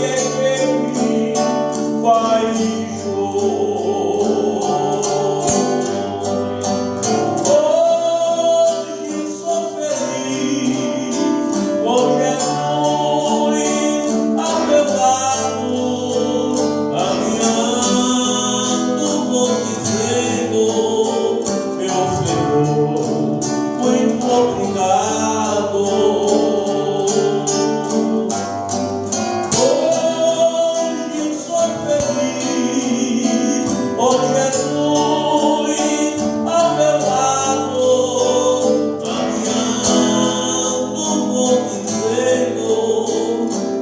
é quem me faz hoje sou feliz, com Jesus ao meu lado, caminhando, vou dizendo: meu Senhor, muito obrigado. Hoje sou feliz, com Jesus ao meu lado, caminhando, vou dizendo: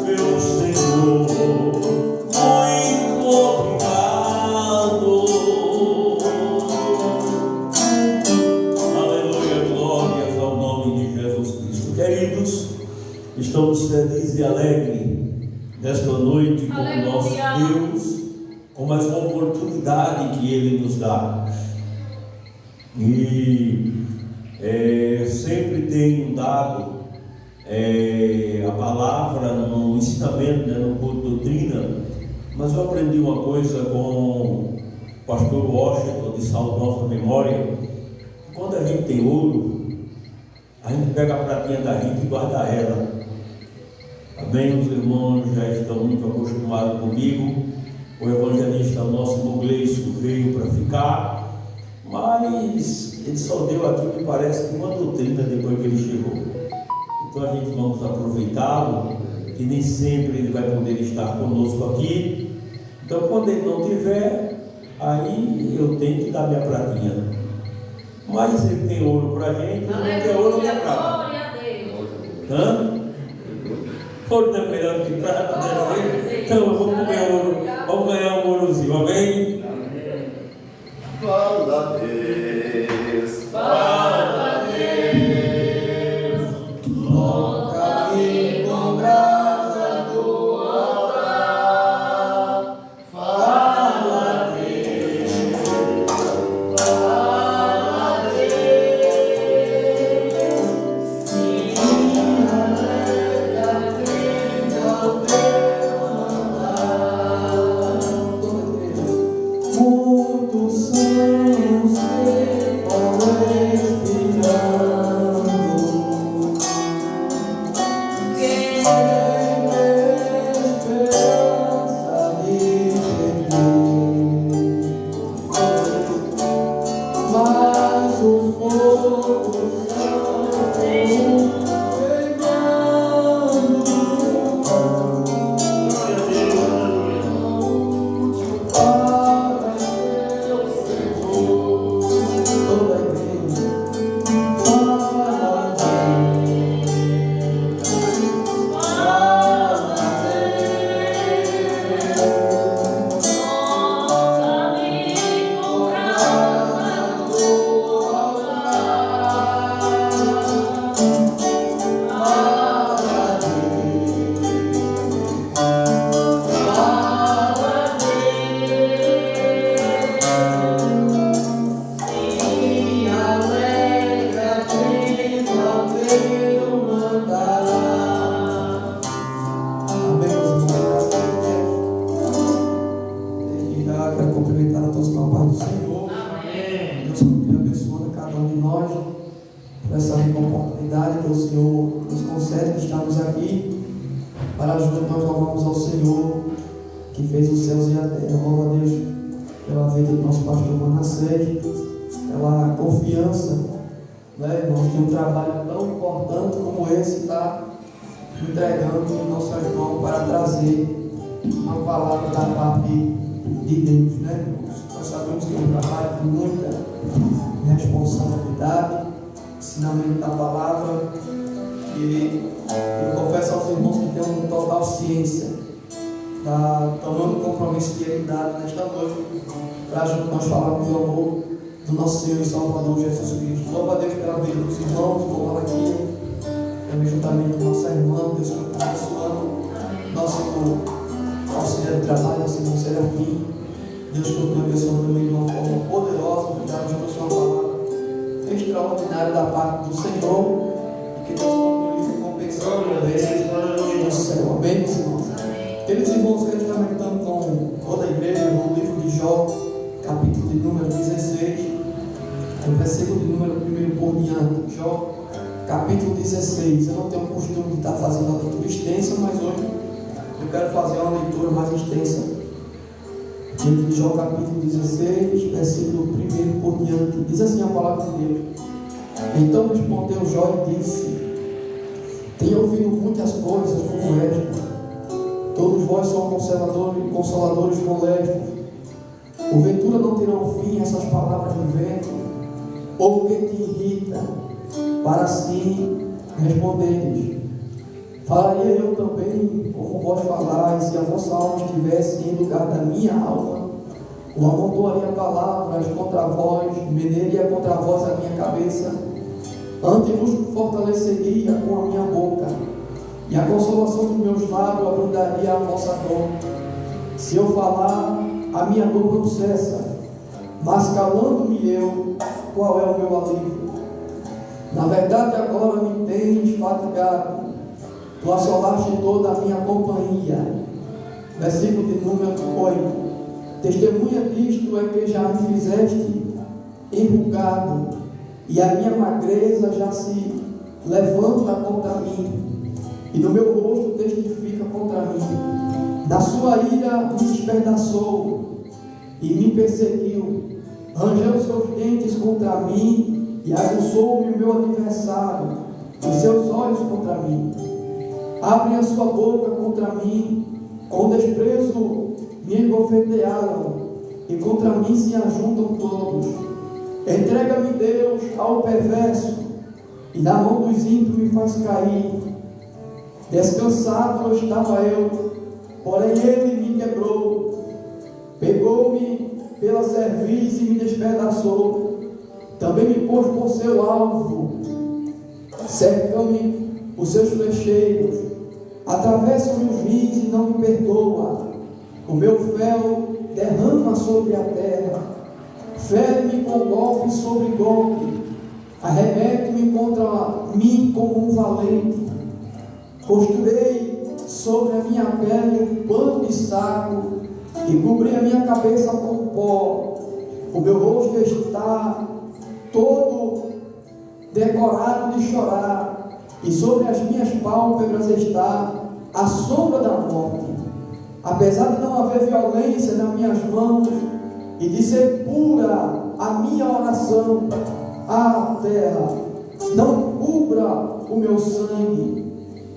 meu Senhor, muito obrigado. Aleluia, glórias ao nome de Jesus Cristo. Queridos, estamos felizes e alegres nesta noite com o nosso Deus, com mais uma oportunidade que Ele nos dá. E sempre tenho dado a palavra no ensinamento, no culto doutrina, mas eu aprendi uma coisa com o pastor Washington, de saudosa memória. Quando a gente tem ouro, a gente pega a pratinha da gente e guarda ela. Amém? Os irmãos já estão muito acostumados comigo. O evangelista nosso Mogleiso veio para ficar, mas ele só deu aqui, me parece, que uma doutrina depois que ele chegou. Então a gente vamos aproveitá-lo, que nem sempre ele vai poder estar conosco aqui. Então quando ele não tiver, aí eu tenho que dar minha pratinha. Mas ele tem ouro para a gente, não quer ouro, não quer prata. Glória a Deus. Hã? Ouro não é melhor que prata, né? Então eu vou comer ouro, vamos ganhar um ourozinho, amém? Fala, Deus. Fala, Deus. Toca-me com brasa do altar. Fala, Deus. Fala, Deus. Minha alegra vinda ao teu mandar. Muitos são os que vão respirando. Sem esperança de perder. Mas o fogo santo queimando. Para teu Senhor, toda a igreja, fala Deus, fala Deus, Toca-me com brasa do Quero cumprimentar a todos com a paz do Senhor. Deus continue abençoando cada um de nós por essa rica oportunidade que o Senhor nos concede de estarmos aqui para juntos nós louvamos ao Senhor que fez os céus e a terra. Louva a Deus pela vida do nosso pastor Manassés, pela confiança, né, irmãos, de um trabalho tão importante como esse está entregando o nosso irmão para trazer uma palavra da parte de Deus, né, irmãos? Nós sabemos que é um trabalho de muita responsabilidade, ensinamento da palavra, e eu confesso aos irmãos que tenho total ciência da tamanho compromisso que ele dá nesta noite para junto nós falarmos do amor do nosso Senhor e Salvador Jesus Cristo. Louva a Deus pela vida dos irmãos, louva aqui, também juntamente com nossa irmã, Deus continue abençoando nosso auxiliar de trabalho, nosso irmão Serafim. Deus continue abençoando também de uma forma poderosa, cuidado de uma palavra extraordinária da parte do Senhor, e que Deus continue compensando no céu. Amém, meus irmãos? Queridos irmãos, que estamos comentando com toda a igreja no livro de Jó, capítulo de número 16, o versículo de número 1 por diante. Jó, capítulo 16. Eu não tenho o costume de estar fazendo uma leitura extensa, mas hoje eu quero fazer uma leitura mais extensa. Livro de Jó, capítulo 16, versículo 1 por diante. Diz assim a palavra de Deus: Então respondeu Jó e disse: Tenho ouvido muitas coisas como esta. Todos vós sois consoladores molestos. Porventura não terão fim essas palavras de vento? Ou o que te irrita? Para assim responderes: Falaria eu também como vós falais, se a vossa alma estivesse em lugar da minha alma, ou amontoaria palavras contra vós, meneria contra vós a minha cabeça, antes vos fortaleceria com a minha boca, e a consolação dos meus lábios abrandaria a vossa dor. Se eu falar, a minha dor não cessa, mas calando-me eu, qual é o meu alívio? Na verdade agora me tens fatigado, tu assolaste toda a minha companhia. Versículo de número 8. Testemunha disto é que já me fizeste enrugado, e a minha magreza já se levanta contra mim, e no meu rosto testifica contra mim. Na sua ira me despedaçou e me perseguiu, rangeu seus dentes contra mim e aguçou-me o meu adversário, e seus olhos contra mim. Abrem a sua boca contra mim, com desprezo me esbofetearam, e contra mim se ajuntam todos. Entrega-me, Deus, ao perverso, e na mão dos ímpios me faz cair. Descansado estava eu, porém ele me quebrou. Pegou-me pela cerviz e me despedaçou. Também me pôs por seu alvo. Cercam-me os seus flecheiros. Atravessam-me os rins e não me perdoa. O meu fel derrama sobre a terra. Fere-me com golpe sobre golpe. Arremete-me contra mim como um valente. Costurei sobre a minha pele um pano de saco e cobri a minha cabeça com pó. O meu rosto está todo decorado de chorar, e sobre as minhas pálpebras está a sombra da morte. Apesar de não haver violência nas minhas mãos e de ser pura a minha oração, a terra, não cubra o meu sangue,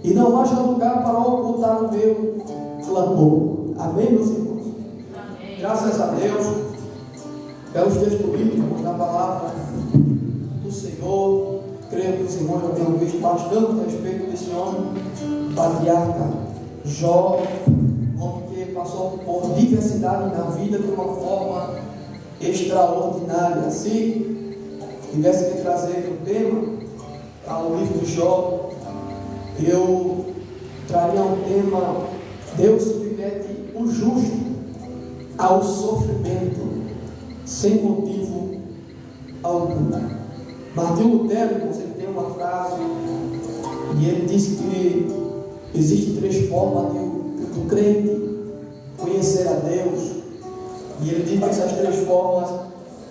e não haja lugar para ocultar o meu clamor. Amém, meus irmãos? Amém. Graças a Deus, pelos textos bíblicos na palavra do Senhor. Creio que os irmãos já tenham visto bastante a respeito desse homem, patriarca Jó, homem que passou por diversidade na vida de uma forma extraordinária. Se tivesse que trazer um tema ao livro de Jó, eu traria um tema: Deus submete o justo ao sofrimento sem motivo algum. Martinho Lutero, você tem uma frase, e ele diz que existem 3 formas do crente conhecer a Deus, e ele diz que essas 3 formas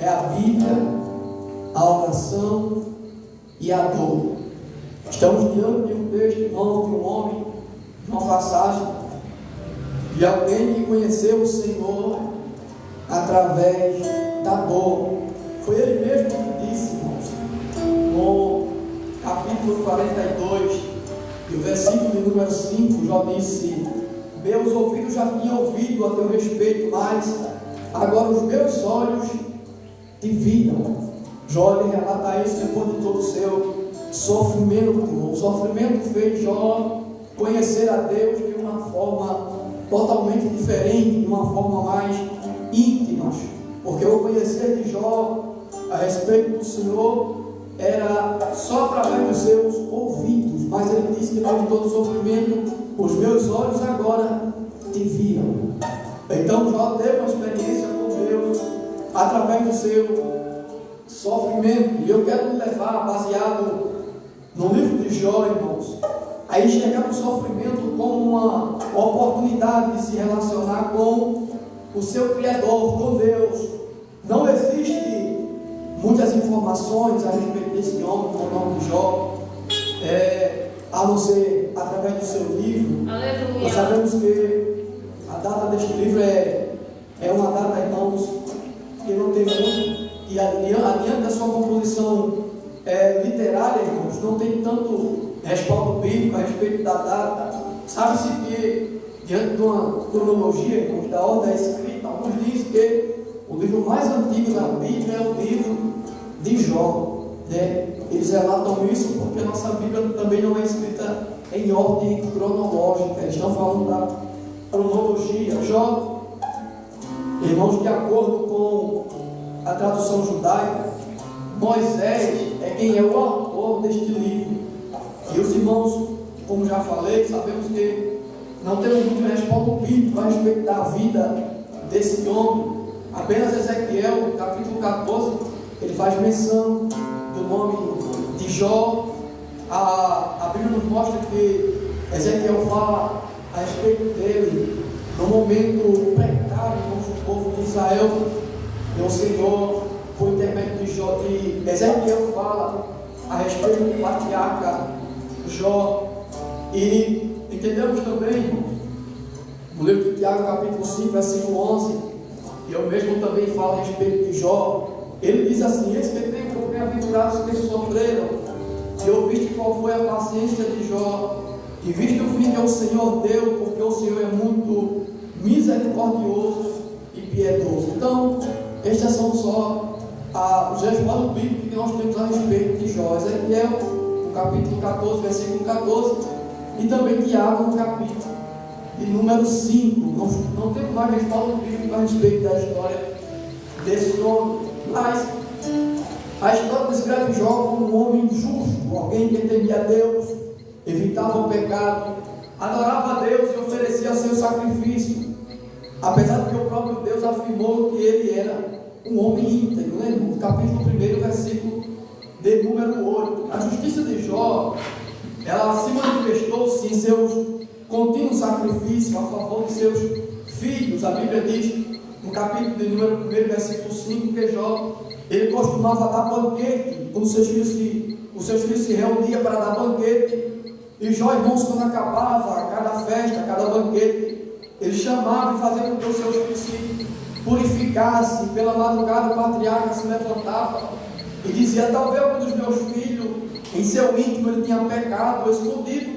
é a Bíblia, a oração e a dor. Estamos diante de um texto, irmão, de um homem, de uma passagem, de alguém que conheceu o Senhor através da dor. Foi ele mesmo que disse, irmãos, no capítulo 42, e o versículo de número 5, Jó disse: meus ouvidos já tinham ouvido a teu respeito, mas agora os meus olhos te viram. Jó ele relata isso depois de todo o seu sofrimento. O sofrimento fez Jó conhecer a Deus de uma forma totalmente diferente, de uma forma mais íntima, porque o conhecer de Jó a respeito do Senhor era só através dos seus ouvidos, mas ele disse que depois de todo o sofrimento, os meus olhos agora te viram. Então Jó teve uma experiência com Deus através do seu sofrimento, e eu quero me levar, baseado no livro de Jó, irmãos, a enxergar o sofrimento como uma oportunidade de se relacionar com o seu Criador, com Deus. Não existe muitas informações a respeito desse homem, com o nome de Jó, a não ser através do seu livro. Aleluia. Nós sabemos que a data deste livro é uma data, irmãos, que não tem muito, e adiante da sua composição literária, irmãos, não tem tanto respaldo bíblico a respeito da data. Sabe-se que, diante de uma cronologia, irmãos, da ordem da escrita, alguns dizem que o livro mais antigo da Bíblia é o livro de Jó, né? Eles relatam isso porque a nossa Bíblia também não é escrita em ordem cronológica. Eles estão falando da cronologia. Jó, irmãos, de acordo com a tradução judaica, Moisés é quem é o autor deste livro. E os irmãos, como já falei, sabemos que não temos muito respaldo bíblico a respeito da vida desse homem. Apenas Ezequiel, capítulo 14, ele faz menção do nome de Jó. A Bíblia nos mostra que Ezequiel fala a respeito dele no momento precário do povo de Israel. E o Senhor, por intermédio de Jó, de Ezequiel, fala a respeito do patriarca Jó. E entendemos também, irmãos, no livro de Tiago, capítulo 5, versículo 11, e eu mesmo também falo a respeito de Jó. Ele diz assim: eis que tem por bem-aventurados que sofreram, e ouviste qual foi a paciência de Jó, e viste o fim que o Senhor deu, porque o Senhor é muito misericordioso e piedoso. Então, estas são só os respaldos bíblicos que nós temos a respeito de Jó. Ezequiel, no capítulo 14, versículo 14, e também Tiago, no capítulo de número 5. Não temos mais respaldo bíblico a respeito da história desse homem, mas a história descreve Jó como um homem justo, alguém que temia a Deus, evitava o pecado, adorava a Deus e oferecia seu sacrifício, apesar de que o próprio Deus afirmou que ele era um homem íntegro, né? No capítulo 1, versículo de número 8. A justiça de Jó, ela se manifestou-se em seus contínuos sacrifícios a favor de seus filhos. A Bíblia diz, no capítulo de número 1, versículo 5, que Jó, ele costumava dar banquete, quando os seus filhos se reuniam para dar banquete, e Jó, irmãos, quando acabava cada festa, cada banquete, ele chamava e fazia com que os seus filhos se purificassem. Pela madrugada o patriarca se levantava e dizia: talvez algum dos meus filhos, em seu íntimo ele tinha pecado, escondido,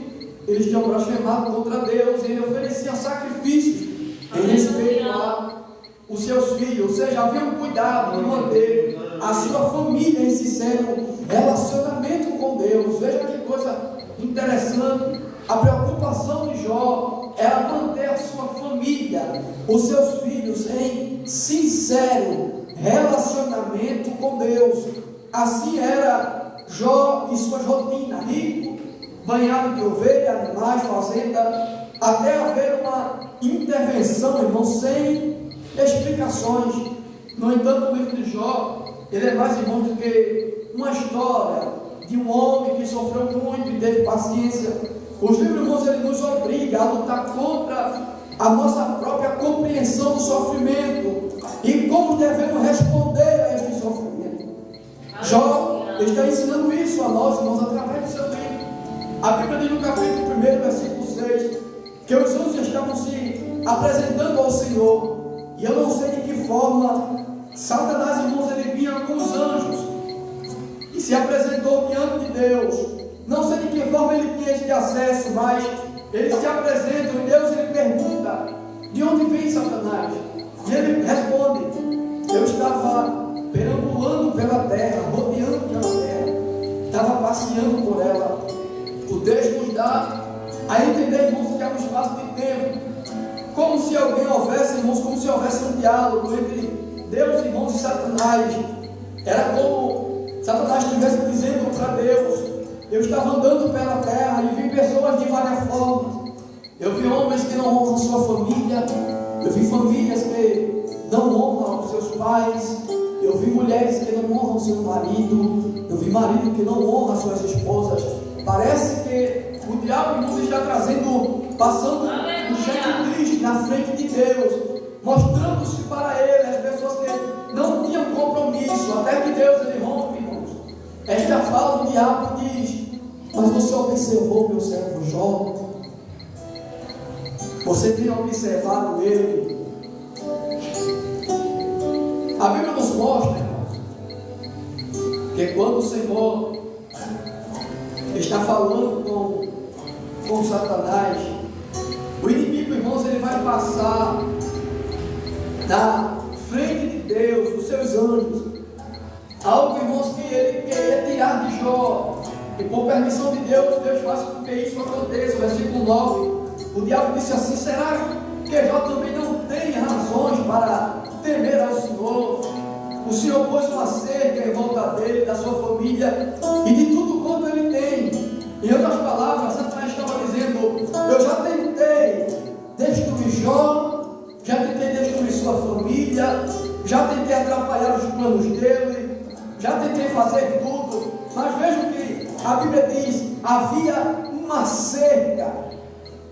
eles tinham blasfemado contra Deus, e ele oferecia sacrifícios em respeito aos seus filhos, ou seja, havia um cuidado de manter a sua família em sincero relacionamento com Deus. Veja que coisa interessante, a preocupação de Jó era manter a sua família, os seus filhos, em sincero relacionamento com Deus. Assim era Jó e suas rotinas: rico, banhado de ovelha, animais, fazenda, até haver uma intervenção, irmão, sem explicações. No entanto, o livro de Jó, ele é mais, irmão, do que uma história de um homem que sofreu muito e teve paciência. Os livros, irmãos, ele nos obriga a lutar contra a nossa própria compreensão do sofrimento e como devemos responder a este sofrimento. Jó está ensinando isso a nós, irmãos, através do seu livro. A Bíblia diz no capítulo 1, versículo 6, que os anjos estavam se apresentando ao Senhor, e eu não sei de que forma Satanás, irmãos, ele vinha com os anjos e se apresentou diante de Deus. Não sei de que forma ele tinha este acesso, mas eles se apresentam e Deus ele pergunta: de onde vem Satanás? E ele responde: eu estava perambulando pela terra, rodeando pela terra, estava passeando por ela. O texto nos dá a entender, irmãos, que há um espaço de tempo, como se alguém houvesse, irmãos, como se houvesse um diálogo entre Deus, irmãos, e Satanás. Era como Satanás estivesse dizendo para Deus: eu estava andando pela terra e vi pessoas de várias formas. Eu vi homens que não honram sua família, eu vi famílias que não honram os seus pais, eu vi mulheres que não honram seu marido, eu vi marido que não honra suas esposas. Parece que o diabo, irmãos, está passando um checklist na frente de Deus, mostrando-se para ele as pessoas que não tinham compromisso, até que Deus ele rompe, irmãos. Esta fala do diabo diz: mas você observou meu servo Jó? Você tem observado ele? A Bíblia nos mostra, irmãos, que quando o Senhor está falando com Satanás, o inimigo, irmãos, ele vai passar na frente de Deus, dos seus anjos, algo, irmãos, que ele queria tirar de Jó, e por permissão de Deus, Deus faz com que isso aconteça. Versículo 9, o diabo disse assim: será que Jó também não tem razões para temer ao Senhor? O Senhor pôs uma cerca em volta dele, da sua família e de tudo quanto ele tem. Em outras palavras, Satanás estava dizendo: eu já tentei destruir Jó, já tentei destruir sua família, já tentei atrapalhar os planos dele, já tentei fazer tudo, mas veja que a Bíblia diz: havia uma cerca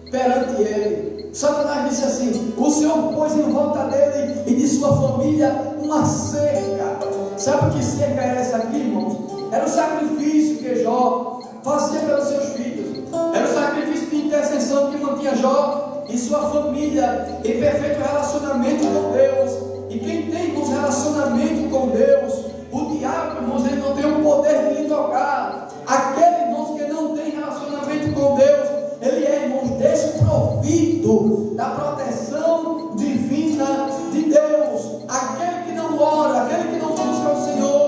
perante ele. Satanás disse assim: o Senhor pôs em volta dele e de sua família uma cerca. Sabe que cerca era essa aqui, irmãos? Era o sacrifício que Jó fazia pelos seus filhos, era o sacrifício de intercessão que mantinha Jó e sua família em perfeito relacionamento com Deus. E quem tem um relacionamento com Deus, o diabo, irmãos, ele não tem o poder de lhe tocar. Aquele, irmãos, que não tem relacionamento com Deus, ele é, irmãos, desprovido da proteção divina de Deus. Aquele que não ora, aquele que não busca o Senhor,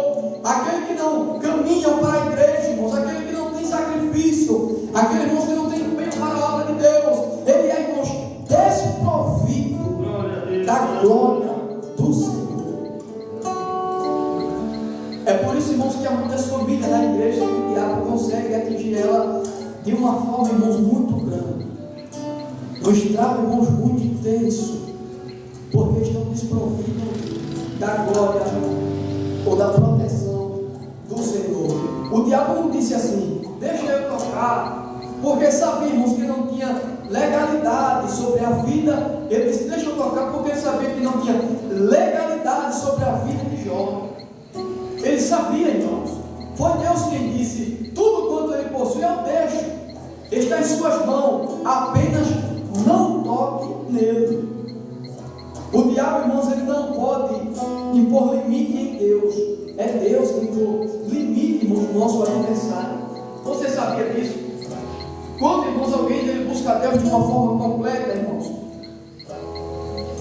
Aquele irmão que não tem empenho para a obra de Deus, ele é, irmãos, desprovido da glória do Senhor. É por isso, irmãos, que há muitas famílias na igreja que o diabo consegue atingir ela de uma forma, irmãos, muito grande. Um estrago, irmãos, muito intenso, porque estão desprovidos da glória ou da proteção do Senhor. O diabo não disse assim: deixa eu tocar, porque sabia, irmãos, que não tinha legalidade sobre a vida. Ele disse: deixa eu tocar, porque ele sabia que não tinha legalidade sobre a vida de Jó. Ele sabia, irmãos. Foi Deus quem disse: tudo quanto ele possui eu deixo, está em suas mãos, apenas não toque nele. O diabo, irmãos, ele não pode impor limite em Deus. É Deus que impor limite, irmãos, no nosso adversário. Você sabia disso? Quando, irmãos, alguém dele busca Deus de uma forma completa, irmãos,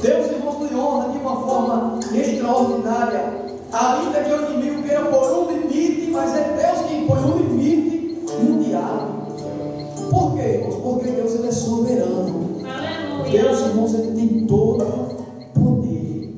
Deus, irmãos, lhe honra de uma forma extraordinária. Ainda que o inimigo queira pôr um limite, mas é Deus quem põe um limite no diabo. Por quê, irmãos? Porque Deus, ele é soberano. Deus, irmãos, ele tem todo poder.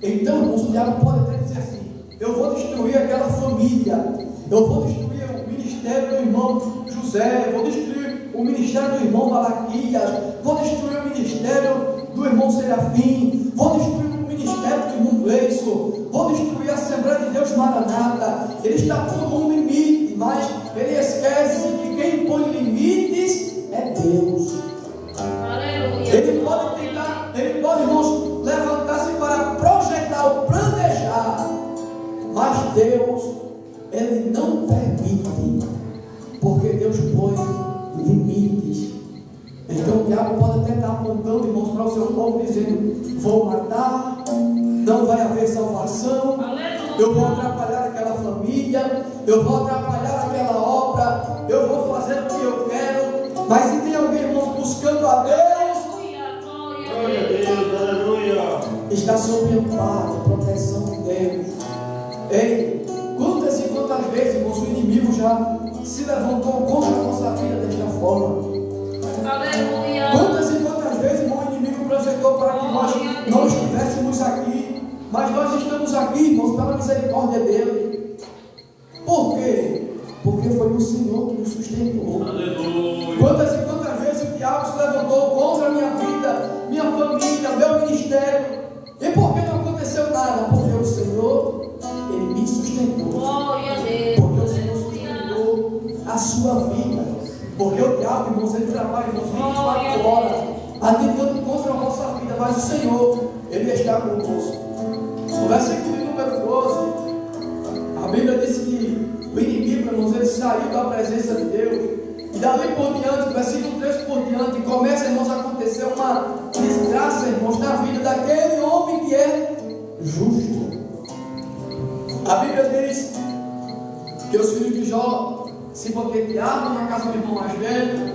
Então, irmãos, o diabo pode até dizer assim: eu vou destruir aquela família, eu vou destruir o ministério do irmão José, vou destruir o ministério do irmão Malaquias, vou destruir o ministério do irmão Serafim, vou destruir o ministério do irmão Gleison, vou destruir a Assembleia de Deus Maranata. Ele está pondo um limite, mas ele esquece que quem põe limites é Deus. Ele pode tentar, ele pode, irmãos, levantar-se para projetar ou planejar, mas Deus, ele não permite, porque Deus põe limites. Então o diabo pode até estar apontando, irmãos, para o seu povo, dizendo: vou matar, não vai haver salvação, eu vou atrapalhar aquela família, eu vou atrapalhar aquela obra, eu vou fazer o que eu quero. Mas se tem alguém, irmãos, buscando a Deus, Glória a Deus, aleluia, está sob o amparo e proteção de Deus. Ei, quantas e quantas vezes, irmãos, o inimigo já se levantou contra a nossa vida desta forma? Quantas e quantas vezes, irmão, o inimigo projetou para que nós não estivéssemos aqui, mas nós estamos aqui, irmãos, pela misericórdia dele. Por quê? Porque foi o Senhor que nos sustentou. aleluia. Quantas e quantas vezes o diabo se levantou contra a minha vida, minha família, meu ministério, e por que não aconteceu nada? Porque o Senhor, ele me sustentou. Glória a Deus. Porque o Senhor sustentou a sua vida. Porque o diabo, irmãos, ele trabalha, irmãos, 24 horas, atentando contra a nossa vida, mas o Senhor, ele está conosco. No versículo de número 12, a Bíblia diz que o inimigo, irmãos, ele saiu da presença de Deus. E dali por diante, versículo 3 por diante, começa, irmãos, a acontecer uma desgraça, irmãos, na vida daquele homem que é justo. A Bíblia diz que os filhos de Jó se banqueteavam na casa do irmão mais velho.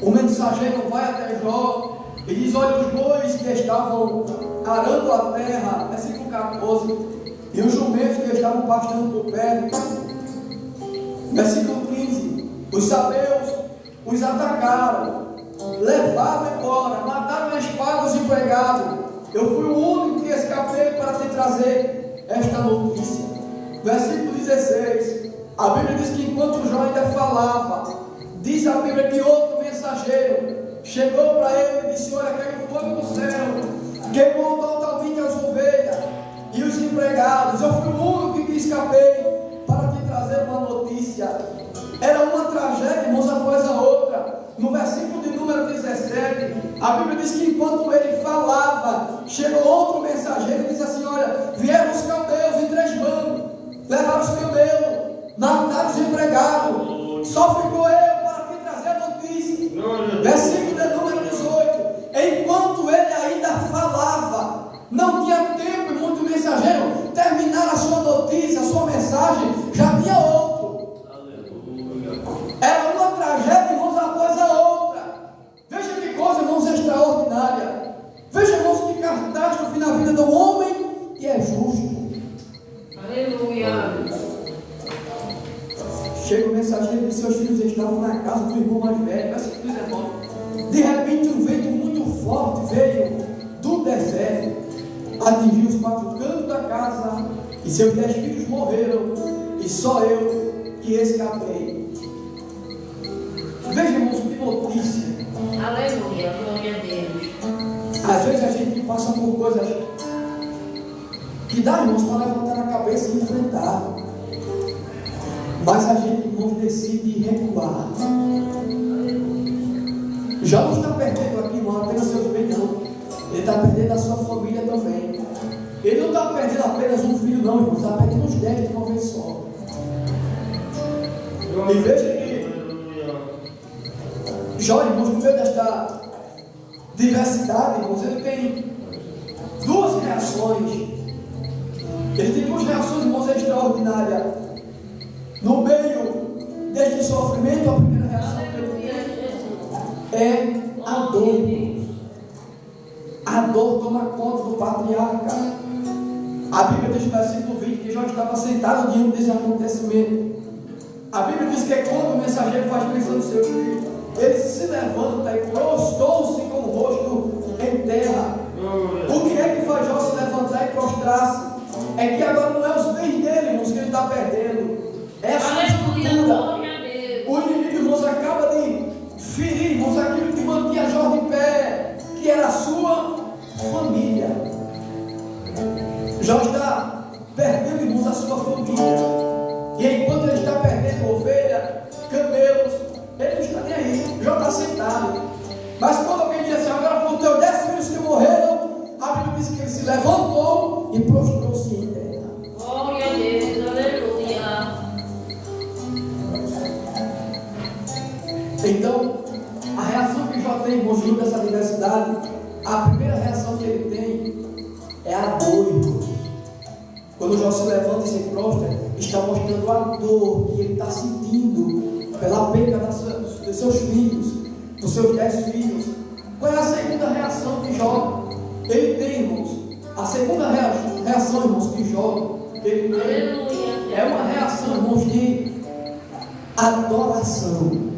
O mensageiro vai até Jó e diz: olha, os bois que estavam arando a terra, versículo 14, e os jumentos que estavam pastando por perto. Versículo 15, os sabeus os atacaram, levaram embora, mataram a espada os empregados. Eu fui o único que escapei para te trazer esta notícia. Versículo 16, a Bíblia diz que enquanto Jó ainda falava, diz a Bíblia que outro mensageiro chegou para ele e disse: olha, caiu fogo no céu, queimou totalmente as ovelhas e os empregados. Eu fui o único que escapei para te trazer uma notícia. Era uma tragédia, irmãos, após a outra. No versículo de número 17, a Bíblia diz que enquanto ele falava, chegou outro mensageiro e disse assim: olha, vieram os caldeus em 3 bandos, levaram os camelos, mataram os empregados, só ficou eu para te trazer a notícia. Versículo de número 18, enquanto ele ainda falava, não tinha tempo, irmão, do mensageiro terminar a sua notícia, a sua mensagem, já tinha outro. Era uma tragédia, irmãos, após a outra. Veja que coisa, irmãos, extraordinária. Veja, irmãos, que catástrofe na vida do homem que é justo. Aleluia. Chega o mensageiro e diz: seus filhos estavam na casa do irmão mais velho. De repente um vento muito forte veio do deserto, atingiu os 4 cantos da casa, e seus 10 filhos morreram, e só eu que escapei. Veja, irmãos, que notícia. Aleluia, glória a Deus. Às vezes a gente passa por coisas que dá, irmãos, para levantar a cabeça e enfrentar. Mas a gente, irmãos, decide recuar. Já não está perdendo aqui, irmão, apenas seus bens, não. Ele está perdendo a sua família também. Ele não está perdendo apenas um filho, não, irmão. Está perdendo os 10 de uma vez só. E veja que Jó, irmãos, no meio desta diversidade, irmãos, ele tem 2 reações. Ele tem 2 reações, irmãos, extraordinárias. No meio deste sofrimento, a primeira reação que ele tem é a dor, irmãos. A dor toma conta do patriarca. A Bíblia diz no versículo 20 que Jó estava sentado diante desse acontecimento. A Bíblia diz que quando o mensageiro faz menção do seu filho, ele se levanta e prostou-se com o rosto em terra. O que é que faz Jó se levantar e prostrar-se? É que agora não é os bens dele, irmãos, que ele está perdendo. É a sua estrutura. O inimigo, irmãos, acaba de ferir, irmãos, aquilo que mantinha Jó de pé, que era a sua família. Jó está perdendo, irmãos, a sua família. E enquanto ele está perdendo ovelha, camelos, ele não está nem aí. Jó está sentado. Mas quando alguém diz assim, agora foram teus 10 filhos que morreram, a Bíblia diz que ele se levantou e prostrou-se em terra. Glória a Deus, aleluia. Então, a reação que Jó tem, irmãos, junto dessa diversidade, a primeira reação que ele tem é a dor, irmãos. Quando Jó se levanta e se prostra, está mostrando a dor que ele está sentindo pela perda dos seus filhos, dos seus 10 filhos. Qual é a segunda reação que Jó ele tem, irmãos? A segunda reação, irmãos, que Jó ele tem é uma reação, irmãos, de adoração.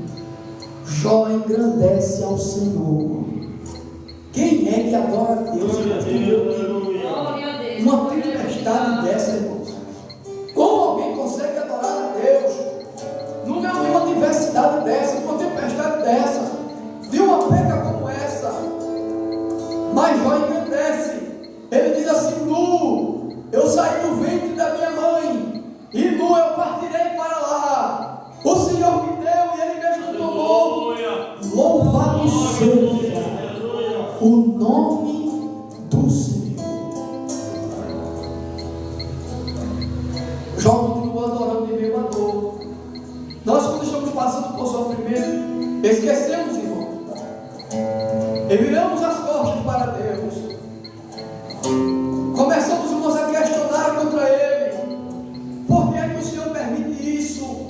Jó engrandece ao Senhor. Quem é que adora a Deus? Uma tempestade dessa, irmãos. Como alguém consegue adorar a Deus no meio de uma diversidade dessa, uma tempestade dessa, de uma perda como essa? Mas Jó engrandece. Ele diz assim: nu eu saí do ventre da minha mãe, e nu eu partirei para lá. O Senhor me deu e Ele mesmo tomou. Louvado seja o nome do Senhor. Jó continua adorando em meio à dor. Nós, quando estamos passando por sofrimento, esquecemos, irmão, e viramos as costas para Deus. Começamos, irmãos, a questionar contra Ele. Por que é que o Senhor permite isso?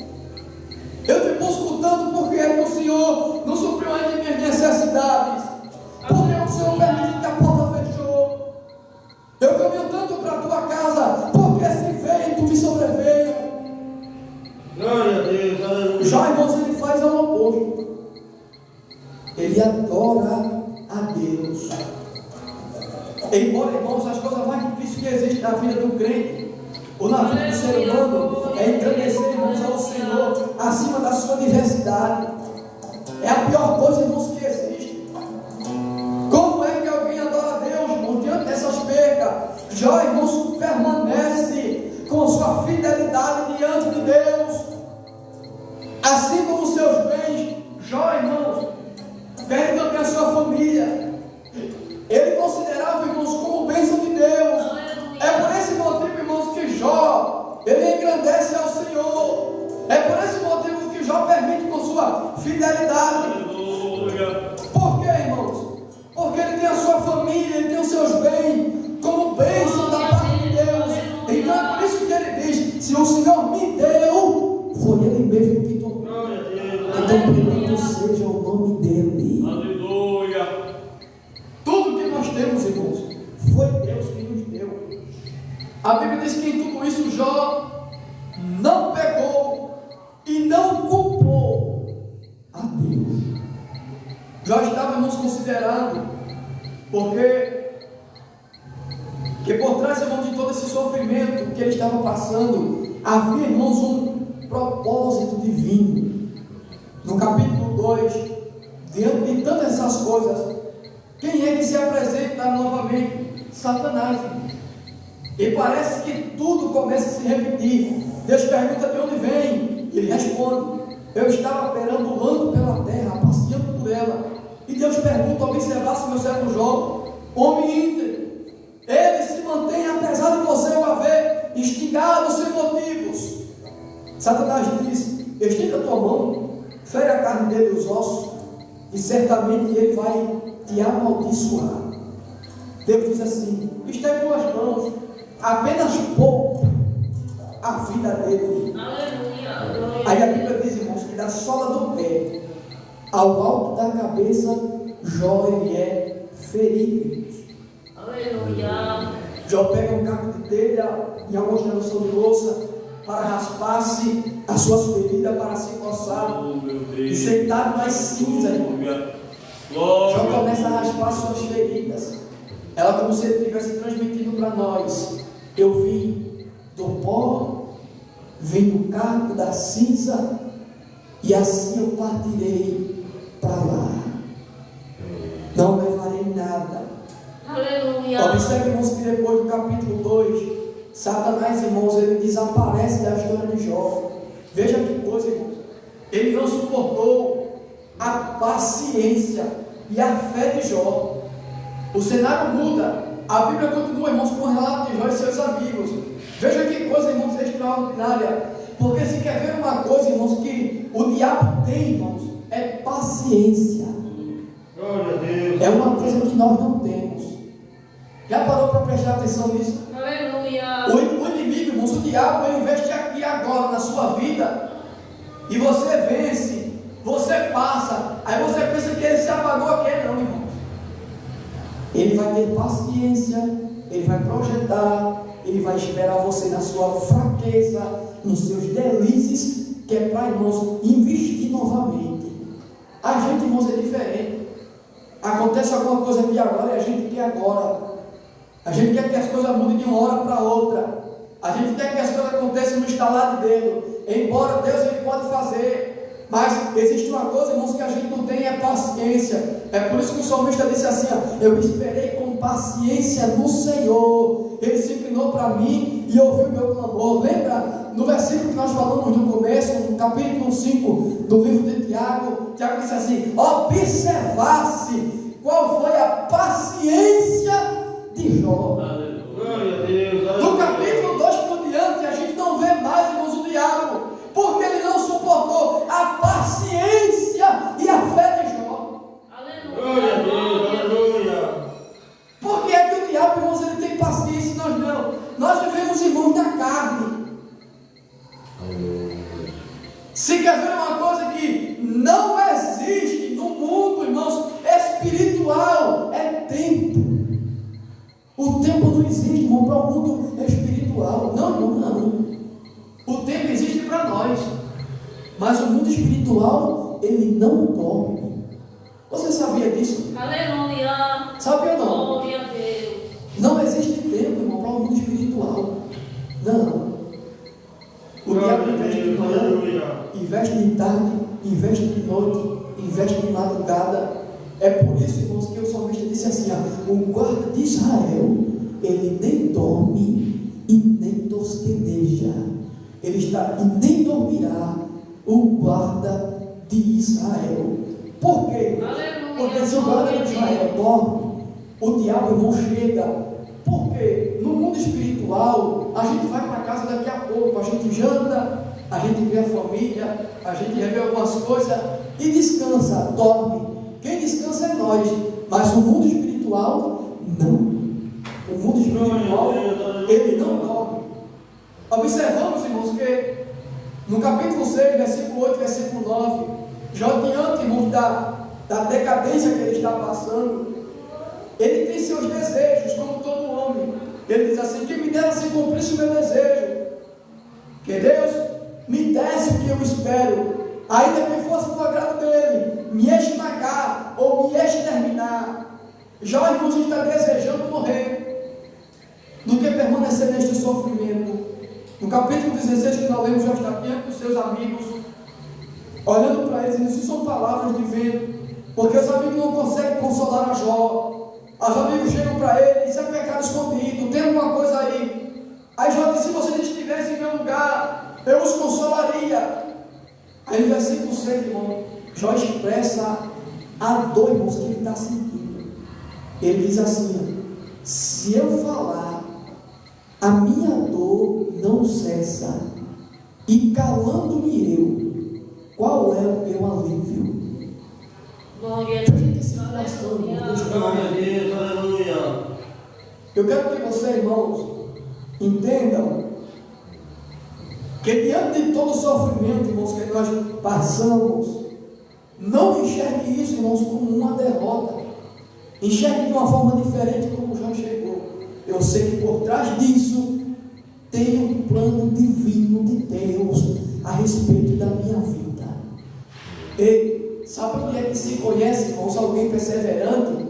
Eu te busco tanto, por que é que o Senhor não supriu as minhas necessidades? Por que o Senhor permite que a porta fechou? Eu caminho tanto para a tua casa, porque esse vento me sobreveio. Glória a Deus, aleluia. Já, irmãos, ele faz ao oposto. Ele adora a Deus. Embora, irmãos, as coisas mais difíceis que existem na vida do crente, ou na vida do ser humano, é engrandecer, irmãos, ao Senhor acima da sua diversidade. É a pior coisa, irmãos, que existe. Como é que alguém adora a Deus, irmãos, diante dessas perdas? Jó, irmãos, permanece com sua fidelidade diante de Deus. Assim como os seus bens, Jó, irmãos, perde também a sua família. Ele considerava, irmãos, como bênção de Deus. É por esse motivo, irmãos, que Jó, ele engrandece ao Senhor. É por esse motivo que Jó permite com sua fidelidade. Por quê, irmãos? Porque ele tem a sua família, ele tem os seus bens como bênção da parte de Deus. Então é por isso que ele diz: se o Senhor me deu, foi Ele mesmo que tomou. Então bendito seja o nome dele. Aleluia. Tudo que nós temos, irmãos, foi Deus que nos deu. A Bíblia diz que em tudo isso Jó não pegou e não culpou Jó estava, irmãos, considerando, porque por trás, irmãos, de todo esse sofrimento que ele estava passando, havia, irmãos, um propósito divino. No capítulo 2, diante de tantas essas coisas, quem é que se apresenta novamente? Satanás. E parece que tudo começa a se repetir. Deus pergunta de onde vem, e ele responde: eu estava perambulando pela terra, passeando por ela. E Deus pergunta: observasse meu servo Jó, homem íntegro, ele se mantém apesar de você o haver instigado sem motivos. Satanás diz: estica a tua mão, fere a carne dele e os ossos, e certamente ele vai te amaldiçoar. Deus diz assim: está em tuas mãos, apenas pouco a vida dele. Aleluia. Aí a Bíblia diz, irmãos, que da sola do pé ao alto da cabeça, Jó ele é ferido. Aleluia. Jó pega um caco de telha e uma mostração de louça para raspar-se as suas feridas, para se coçar. E sentado nas cinzas, Jó começa a raspar suas feridas. Ela, como se ele estivesse transmitindo para nós: eu vim do pó, vim do caco da cinza, e assim eu partirei para lá. Não levarei nada. Aleluia. Observe, irmãos, que depois do capítulo 2, Satanás, irmãos, ele desaparece da história de Jó. Veja que coisa, irmãos. Ele não suportou a paciência e a fé de Jó. O cenário muda. A Bíblia continua, irmãos, com o relato de Jó e seus amigos. Veja que coisa, irmãos, extraordinária. Porque se quer ver uma coisa, irmãos, que o diabo tem, irmãos, é paciência. Glória a Deus. É uma coisa que nós não temos. Já parou para prestar atenção nisso? Aleluia. O inimigo, irmãos, o diabo, ele investe aqui agora na sua vida, e você vence, você passa, aí você pensa que ele se apagou aqui. Não, irmãos. Ele vai ter paciência, ele vai projetar, ele vai esperar você na sua fraqueza, nos seus delícias, que é para, irmãos, investir novamente. A gente, irmãos, é diferente. Acontece alguma coisa aqui agora e a gente quer agora. A gente quer que as coisas mudem de uma hora para outra. A gente quer que as coisas aconteçam no estalar de dedo. Embora Deus ele pode fazer, mas existe uma coisa, irmãos, que a gente não tem, é paciência. É por isso que o salmista disse assim: eu esperei com paciência no Senhor. Ele se inclinou para mim e ouviu o meu clamor. Lembra no versículo que nós falamos no começo, no capítulo 5 do livro de Tiago? Tiago disse assim: observasse qual foi a paciência de Jó. Glória a Deus. No capítulo 2 por diante, a gente não vê mais, irmãos, o diabo, porque ele não suportou a paciência e a fé de Jó. Glória a Deus. Aleluia. Por que é que o diabo, irmãos, ele tem paciência e nós não? Nós vivemos, irmãos, na carne. Se quer ver uma coisa que não existe no mundo, irmãos, espiritual, é tempo. O tempo não existe, irmão, para o mundo espiritual. Não, irmão, não. O tempo existe para nós. Mas o mundo espiritual, ele não dorme. Você sabia disso? Aleluia. Sabia ou não? Glória a Deus. Não existe tempo, irmão, para o mundo espiritual. Não. O diabo investe de manhã, investe de tarde, investe de noite, investe de madrugada. É por isso, irmãos, que o salmista disse assim: o guarda de Israel, ele nem dorme e nem tosqueneja. Ele está e nem dormirá o guarda de Israel. Por quê? Aleluia. Porque se o guarda de Israel dorme, o diabo, irmão, chega. Porque no mundo espiritual, a gente vai para casa daqui a pouco, a gente janta, a gente vê a família, a gente revê algumas coisas e descansa, dorme. Quem descansa é nós, mas no mundo espiritual, não. O mundo espiritual, ele não dorme. Observamos, irmãos, que no capítulo 6, versículo 8, versículo 9, Jó, diante, irmãos, da decadência que ele está passando, ele tem seus desejos, como todo homem. Ele diz assim: que me dera se cumprisse o meu desejo, que Deus me desse o que eu espero, ainda que fosse do agrado dele, me esmagar ou Jó, irmãos, está desejando morrer do que permanecer neste sofrimento. No capítulo 16 que nós lemos, Jó está diante dos seus amigos, olhando para eles e dizendo: isso são palavras de vento, porque os amigos não conseguem consolar a Jó. Os amigos chegam para ele: isso é pecado escondido, tem alguma coisa aí. Aí Jó disse: se vocês estivessem em meu lugar, eu os consolaria. Aí no versículo 6, irmão, Jó expressa a dor, irmãos, que ele está sentindo. Ele diz assim: se eu falar, a minha dor não cessa, e calando-me eu, qual é o meu alívio? Glória a Deus. Glória a Deus, aleluia. Eu quero que vocês, irmãos, entendam que diante de todo o sofrimento, irmãos, que nós passamos, não enxergue isso, irmãos, como uma derrota. Enxergue de uma forma diferente como Jó chegou. Eu sei que por trás disso tem um plano divino de Deus a respeito da minha vida. E sabe o que é que se conhece, irmãos, alguém perseverante?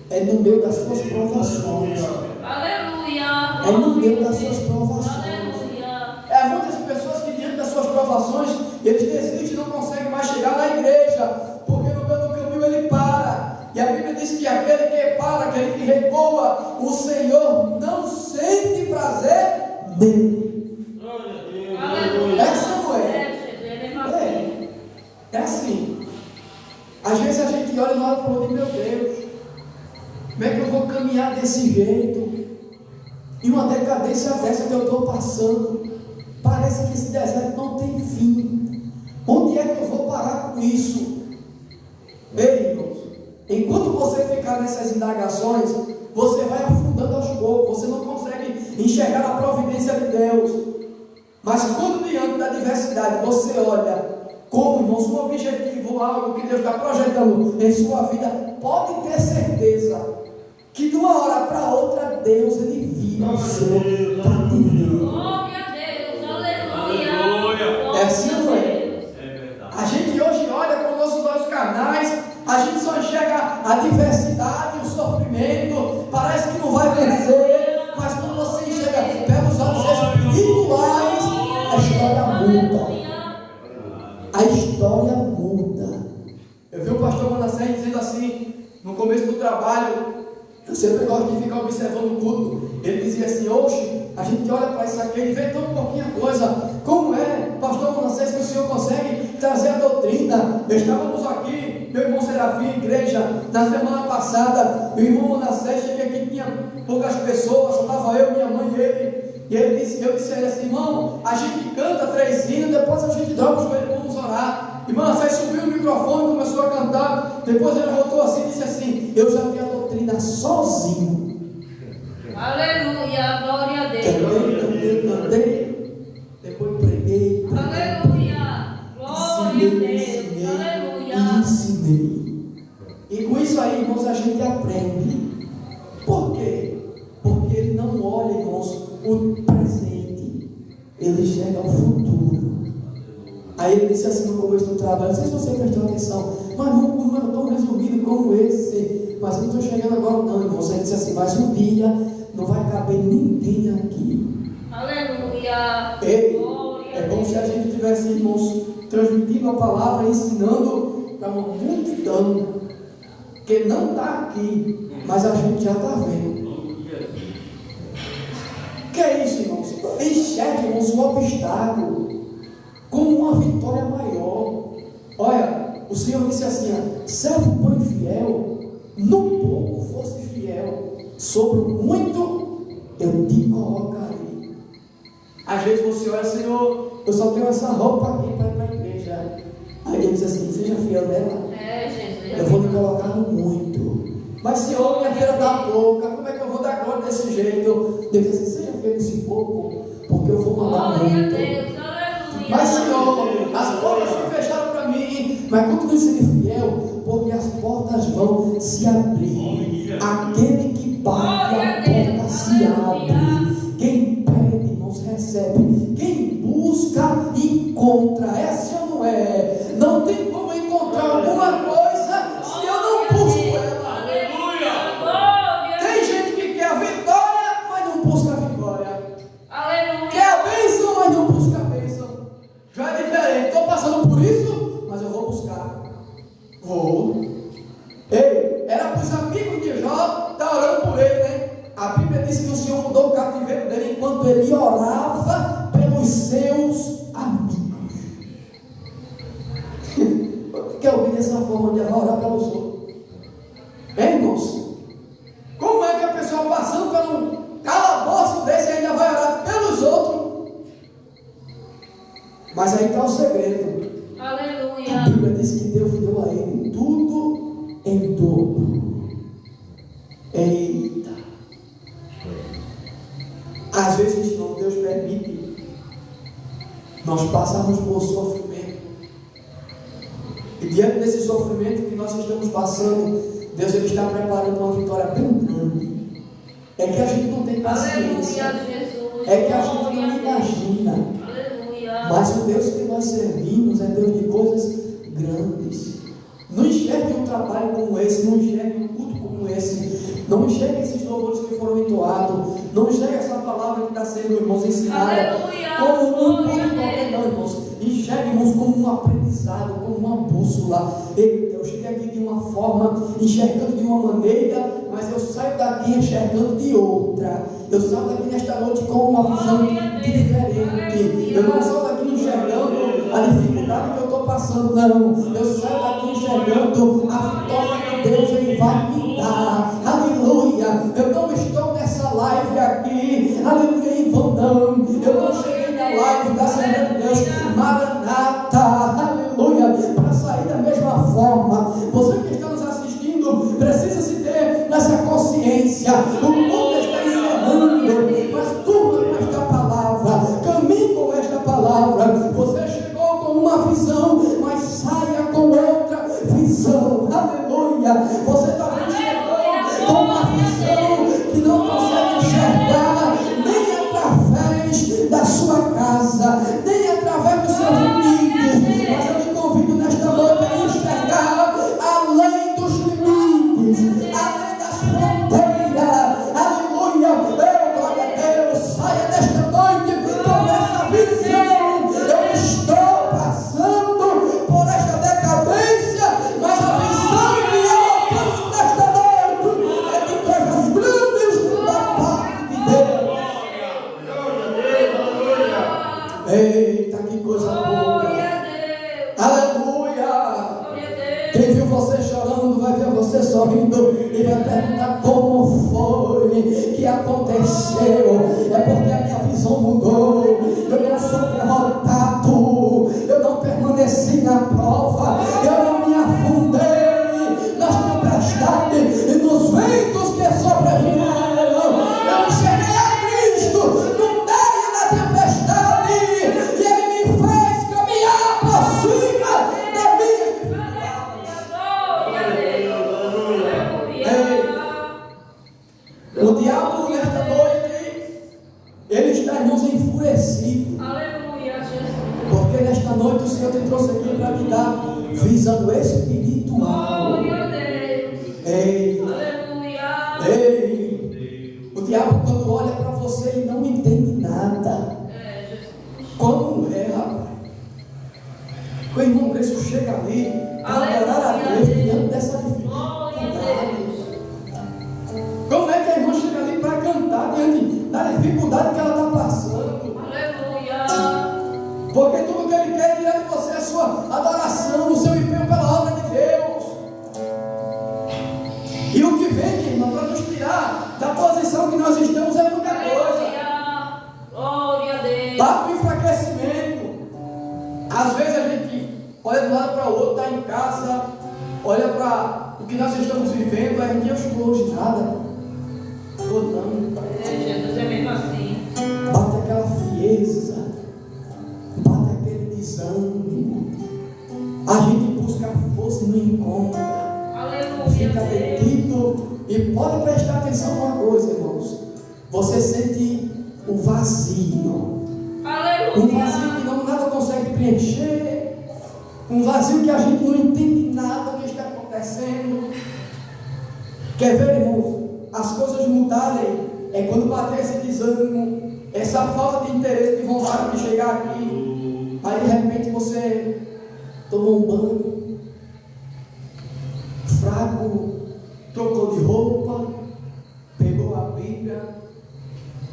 É no meio das suas provações. Aleluia. É no meio das suas provações. Aleluia. É muitas pessoas que diante das suas provações, eles desistem, não conseguem mais chegar na igreja, porque no meio do caminho ele para. E a Bíblia diz que aquele que para, aquele que recua, o Senhor não sente prazer nele. Glória a Deus, aleluia. Essa não é. É assim. Às vezes a gente olha e olha para o outro e meu Deus, como é que eu vou caminhar desse jeito? E uma decadência dessa que eu estou passando, parece que esse deserto não tem fim. Onde é que eu vou parar com isso? Ei, irmãos, enquanto você ficar nessas indagações, você vai afundando aos poucos, você não consegue enxergar a providência de Deus. Mas quando diante da diversidade você olha como, irmãos, um objetivo, algo que Deus está projetando em sua vida, pode ter certeza que de uma hora para outra Deus ele vira o seu para te ver. Glória a Deus, aleluia. É assim, não é? É verdade. A gente hoje olha com nossos olhos carnais, a gente só enxerga a diversidade, o sofrimento, parece que não vai vencer, mas quando você enxerga pelos olhos espirituais, a história muda. A história muda. Eu vi o pastor Manassés dizendo assim, no começo do trabalho, eu sempre gosto de ficar observando tudo. Ele dizia assim: oxe, a gente olha para isso aqui e vê tão pouquinha coisa. Como é, pastor Manassés, que o senhor consegue trazer a doutrina? Estávamos aqui, meu irmão Serafim, igreja, na semana passada. O irmão Manassés, cheguei aqui, tinha poucas pessoas, só estava eu, minha mãe e ele. E ele disse, eu disse a ele assim: irmão, a gente canta 3 hinos, depois a gente dobra os joelhos e vamos orar. E Manassés subiu o microfone e começou a cantar. Depois ele voltou assim e disse assim: eu já vi a doutrina sozinho. Aleluia, glória a Deus. Cantei. Depois preguei. Aleluia, glória a Deus. Aleluia. Ensinei. E com isso aí, irmãos, a gente aprende. Por quê? Porque ele não olha, irmãos, o presente, ele chega ao futuro. Aí ele disse assim no começo do trabalho, não sei se você prestou atenção, mas não era tão resumido como esse, mas eu não estou chegando agora não, irmão. Ele disse assim: mas um dia não vai caber ninguém aqui. Aleluia. É como se a gente tivesse, irmãos, transmitindo a palavra, ensinando para uma multidão que não está aqui, mas a gente já está vendo. Que é isso, irmãos? Enxergue, irmãos, o obstáculo como uma vitória maior. Olha, o Senhor disse assim: servo bom e fiel, no pouco fosse fiel, sobre o muito eu te colocarei. Às vezes você olha: Senhor, eu só tenho essa roupa aqui para ir para a igreja. Aí Ele diz assim: seja fiel nela, Jesus. eu vou te colocar no muito. Mas Senhor, minha vida está pouca, como é que eu vou dar glória desse jeito? Deus diz assim: seja fiel nesse pouco, porque eu vou mandar Glória a muito. Deus, aleluia. Mas Senhor, as portas se fecharam para mim, mas continue sendo fiel, porque as portas vão se abrir. Aquele que bate, a porta se abre. Quem pede, irmãos, recebe. Quem busca, encontra. É assim ou não é? Não tem como encontrar alguma coisa se eu não busco ela. Aleluia. Vou. Ei, era para os amigos de Jó estar orando por ele, né? A Bíblia diz que o Senhor mudou o cativeiro dele enquanto ele orava pelos seus amigos. Quer ouvir dessa forma de orar pelos outros? Hein, irmãos? Como é que a pessoa passando por um calabouço desse ainda vai orar pelos outros? Mas aí está o segredo. Aleluia. A Bíblia diz que Deus deu a ele tudo em dobro. Eita. Às vezes não, Deus permite nós passarmos por sofrimento. E diante desse sofrimento que nós estamos passando, Deus ele está preparando uma vitória bem grande. É que a gente não tem paciência. Aleluia, Jesus. É que a gente não imagina. Aleluia. Mas o Deus que nós servimos é Deus de coisas grandes. Não enxergue um trabalho como esse, não enxergue um culto como esse, não enxergue esses louvores que foram entoados, não enxergue essa palavra que está sendo, irmãos, ensinada como um culto qualquer, não, irmãos. Enxergue, irmãos, como um aprendizado, como uma bússola. Eu cheguei aqui de uma forma, enxergando de uma maneira, mas eu saio daqui enxergando de outra. Eu saio daqui nesta noite com uma visão diferente. Eu não saio daqui enxergando a dificuldade que eu estou passando, não. Eu saio daqui enxergando a vitória que Deus ele vai me dar. Aleluia. Eu não estou nessa live aqui, aleluia, em vão, não. Eu não cheguei na live da Assembleia de Deus, Maranata, aleluia, para sair da mesma forma. Você que está nos assistindo, precisa se ter nessa consciência. O mundo está encerrando, mas durma com esta palavra, caminhe com esta palavra. Você chegou com uma visão, mas saia com outra visão, aleluia. Você talvez chegou com uma visão que não consegue enxergar nem através da sua casa, nem através dos seus limites, mas eu lhe convido nesta noite a enxergar além dos limites, além das fronteiras, aleluia. Eu, glória a Deus, saia nesta noite com essa visão. Eu estou passando por esta decadência, mas a visão que eu alcanço nesta noite é de coisas grandes da parte de Deus. Eita, que coisa boa! Aleluia! Quem viu você chorando vai ver você sorrindo e vai perguntar como foi que aconteceu. É porque a minha visão mudou. Eu não sou derrotado, eu não permaneci na prova, eu não me afundei nas tempestades e nos ventos que sobrevieram. Eu cheguei a Cristo no meio da tempestade e Ele me fez caminhar por cima da minha O diabo nesta noite, ele está, irmãos, enfurecido. Aleluia, Jesus. Porque nesta noite o Senhor te trouxe aqui para te dar visão espiritual. Glória a Deus. Ei, Aleluia. ei. O diabo, quando olha para você, ele não entende nada. Jesus. Como é, rapaz? O irmão Cristo chega ali para adorar a Deus diante dessa Glória a dificuldade. Deus. Como é que a irmã chega ali para cantar diante da dificuldade que ela está passando? Aleluia. Porque tudo que ele quer tirar de você é a sua adoração, o seu empenho pela obra de Deus. E o que vem, irmão, para nos tirar da posição que nós estamos é muita coisa. Glória a Deus. Dá um enfraquecimento. Às vezes a gente olha de um lado para o outro, está em casa, olha para o que nós estamos vivendo, a gente não estou hoje nada. Estou não. Jesus, é mesmo assim. Bate aquela frieza, bate aquele desânimo. A gente busca força e não encontra. Aleluia. Fica detido. E pode prestar atenção numa coisa, irmãos. Você sente o vazio. Aleluia. Um vazio que não nada consegue preencher. Um vazio que a gente não entende nada do que está acontecendo. Quer ver, irmãos? As coisas mudarem é quando bater esse desânimo, essa falta de interesse, de vontade de chegar aqui. Aí de repente você tomou um banho, trocou de roupa, pegou a Bíblia,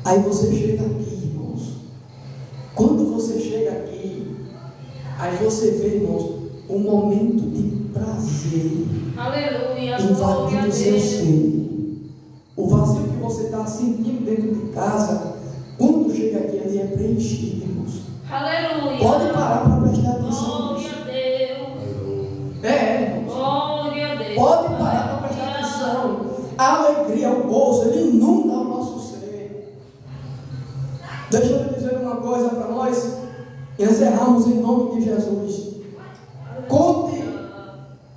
aí você chega aqui, irmãos. Quando você chega aqui, aí você vê, irmãos, um momento de prazer. Aleluia. Invadindo o seu ser. O vazio que você está sentindo dentro de casa, quando chega aqui, ele é preenchido, irmãos. Aleluia. Pode parar para prestar atenção. Glória a Deus. Irmãos. Glória a Deus. Pode parar para prestar atenção. A alegria, o gozo, ele inunda o nosso ser. Deixa eu lhe dizer uma coisa para nós encerrarmos em nome de Jesus. Conte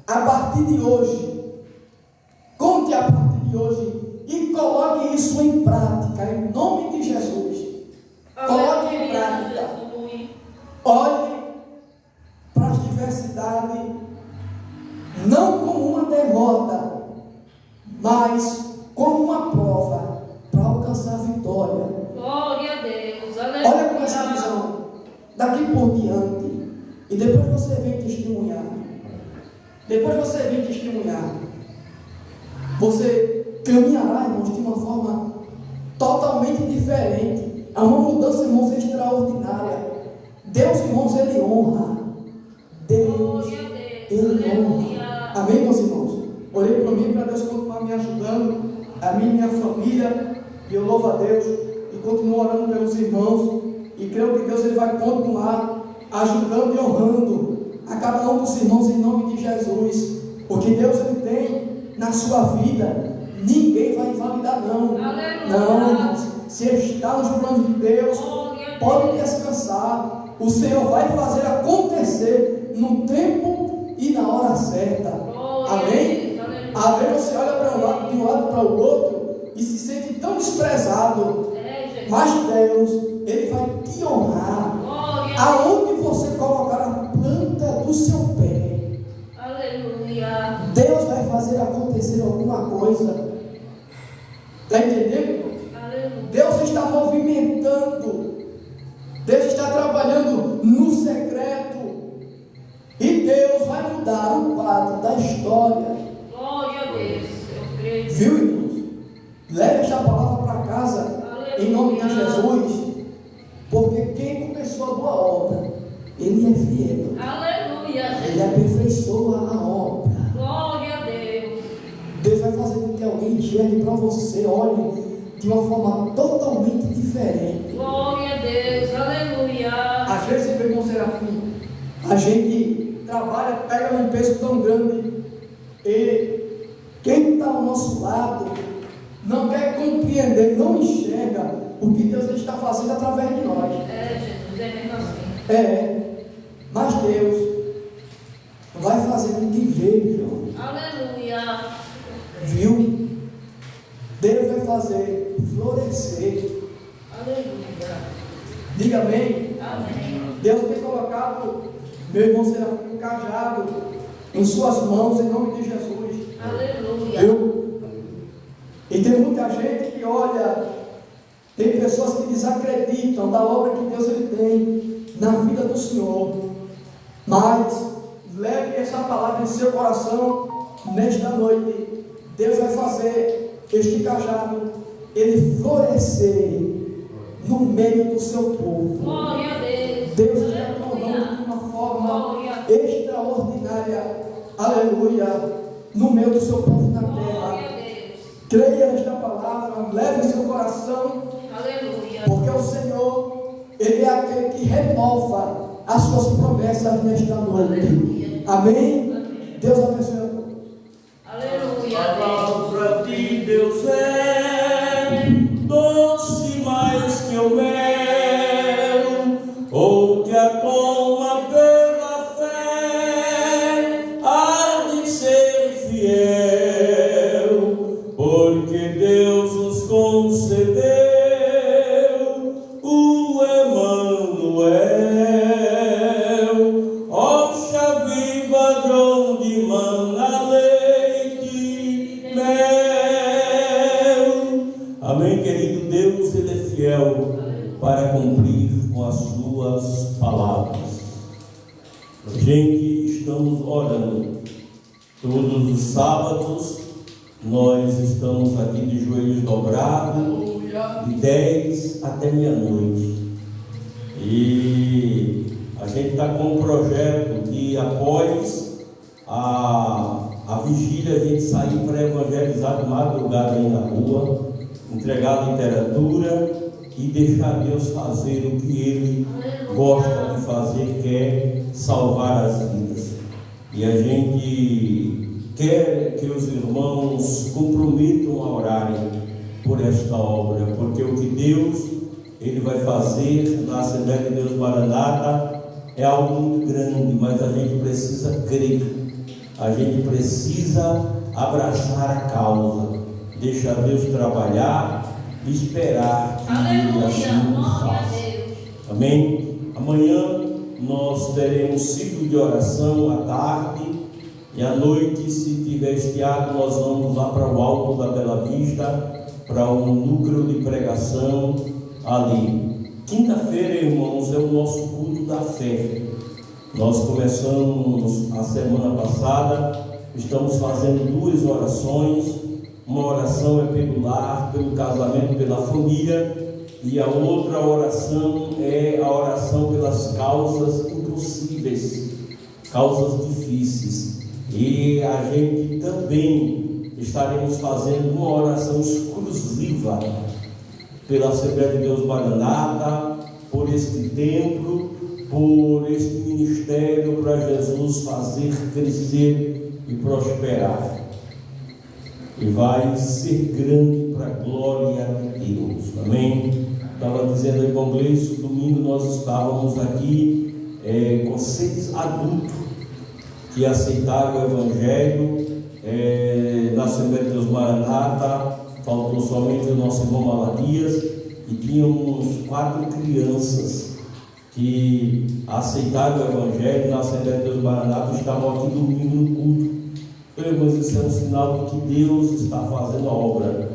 a partir de hoje. Conte a partir de hoje e coloque isso em prática, em nome de Jesus. Coloque em prática. Olhe para as diversidades, não como uma derrota, mas como uma prova para alcançar a vitória. Glória a Deus. Aleluia. Olha com essa visão, daqui por diante, e depois você vem testemunhar. Depois você vem testemunhar. Você caminhará, irmãos, de uma forma totalmente diferente. É uma mudança, irmãos, extraordinária. Deus, irmãos, Ele honra. Deus, Ele honra. Amém, meus irmãos? Olhei para mim, para Deus continuar me ajudando, a mim e minha família, e eu louvo a Deus, e continuo orando pelos irmãos, e creio que Deus Ele vai continuar ajudando e honrando a cada um dos irmãos em nome de Jesus. Porque Deus Ele tem na sua vida, ninguém vai invalidar, não. Aleluia. Não, irmãos. Se está nos planos de Deus, pode descansar. O Senhor vai fazer acontecer no tempo e na hora certa. Amém? Às vezes você olha de um lado para o outro e se sente tão desprezado. Mas Deus, Ele vai te honrar aonde você colocar a planta do seu pé. Aleluia. Deus vai fazer acontecer alguma coisa. Está entendendo? Aleluia. Deus está movimentando. Deus está trabalhando no secreto. E Deus vai mudar o quadro da história. Glória a Deus. Eu creio. Viu, irmãos? Leve esta palavra para casa. Em nome de Jesus. Porque quem começou a boa obra, Ele é fiel. Aleluia. Ele aperfeiçoa a obra. Glória a Deus. Deus vai fazer com que alguém enxergue para você, olhe de uma forma totalmente diferente. Glória a Deus. Aleluia. Às vezes, meu irmão Serafim, a gente trabalha, pega um peso tão grande e quem está ao nosso lado não quer compreender, não enxerga o que Deus está fazendo através de nós. Jesus, é mesmo assim. Mas Deus vai fazer com que vejam. Aleluia. Viu? Deus vai fazer florescer. Aleluia. Diga amém. Amém. Deus tem colocado meu irmão Serafim um cajado em suas mãos em nome de Jesus. Aleluia. Viu? E tem muita gente que olha, tem pessoas que desacreditam da obra que Deus Ele tem na vida do Senhor. Mas leve essa palavra em seu coração nesta noite. Deus vai fazer este cajado ele florescer no meio do seu povo. Glória a Deus. Deus está tornando de uma forma extraordinária, aleluia, no meio do seu povo na terra. Glória a Deus. Creia nesta palavra, leve em seu coração, Aleluia. porque o Senhor, Ele é aquele que renova as suas promessas nesta noite. Aleluia. Amém? Deus abençoe a todos. Aleluia. Para ti, Deus é doce mais que o mel, ou que a toma pela fé, há de ser fiel, porque Deus nos concedeu o Emanuel, rocha viva de onde mana Todos os sábados nós estamos aqui de joelhos dobrados, de 10 até meia-noite. E a gente está com um projeto de, após a vigília, a gente sair para evangelizar de madrugada aí na rua, entregar literatura e deixar Deus fazer o que Ele gosta de fazer, que é salvar as vidas. E a gente quer que os irmãos comprometam a orarem por esta obra, porque o que Deus Ele vai fazer na Assembleia de Deus Maranata é algo muito grande, mas a gente precisa crer, a gente precisa abraçar a causa, deixar Deus trabalhar e esperar que Ele assim o faça. Amém? Amanhã nós teremos ciclo de oração à tarde e à noite, se tiver estiado, nós vamos lá para o Alto da Bela Vista, para um núcleo de pregação ali. Quinta-feira, irmãos, é o nosso culto da fé. Nós começamos a semana passada, estamos fazendo 2 orações. Uma oração é pelo lar, pelo casamento, pela família, e a outra oração é a oração pelas causas impossíveis, causas difíceis. E a gente também estaremos fazendo uma oração exclusiva pela Assembleia de Deus Maranata, por este templo, por este ministério, para Jesus fazer crescer e prosperar. E vai ser grande para a glória de Deus. Amém? Estava dizendo ao irmão Gleison, domingo nós estávamos aqui com 6 adultos que aceitaram o Evangelho na Assembleia de Deus Maranata. Faltou somente o nosso irmão Maladias, e tínhamos 4 crianças que aceitaram o Evangelho na Assembleia de Deus Maranata e estavam aqui domingo no culto. Então, irmãos, isso é um sinal de que Deus está fazendo a obra.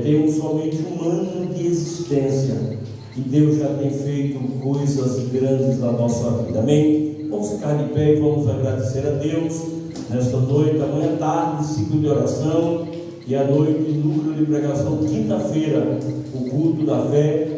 Temos somente 1 ano de existência e Deus já tem feito coisas grandes na nossa vida. Amém? Vamos ficar de pé e vamos agradecer a Deus nesta noite. Amanhã tarde, ciclo de oração, e à noite, núcleo de pregação. Quinta-feira, o culto da fé.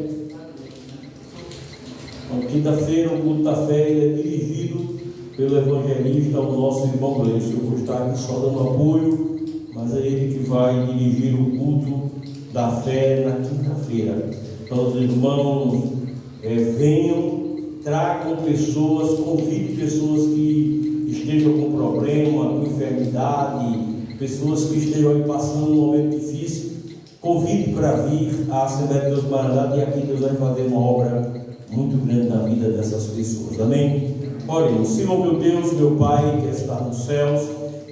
Quinta-feira, o culto da fé, ele é dirigido pelo evangelista, o nosso irmão Gleison. Eu vou estar aqui só dando apoio, mas é ele que vai dirigir o culto da fé na quinta-feira. Então, os irmãos venham, tragam pessoas, convide pessoas que estejam com problema, com enfermidade, pessoas que estejam aí passando um momento difícil. Convide para vir à Assembleia de Deus Maranata, e aqui Deus vai fazer uma obra muito grande na vida dessas pessoas. Amém? Oremos. Senhor meu Deus, meu Pai que está nos céus,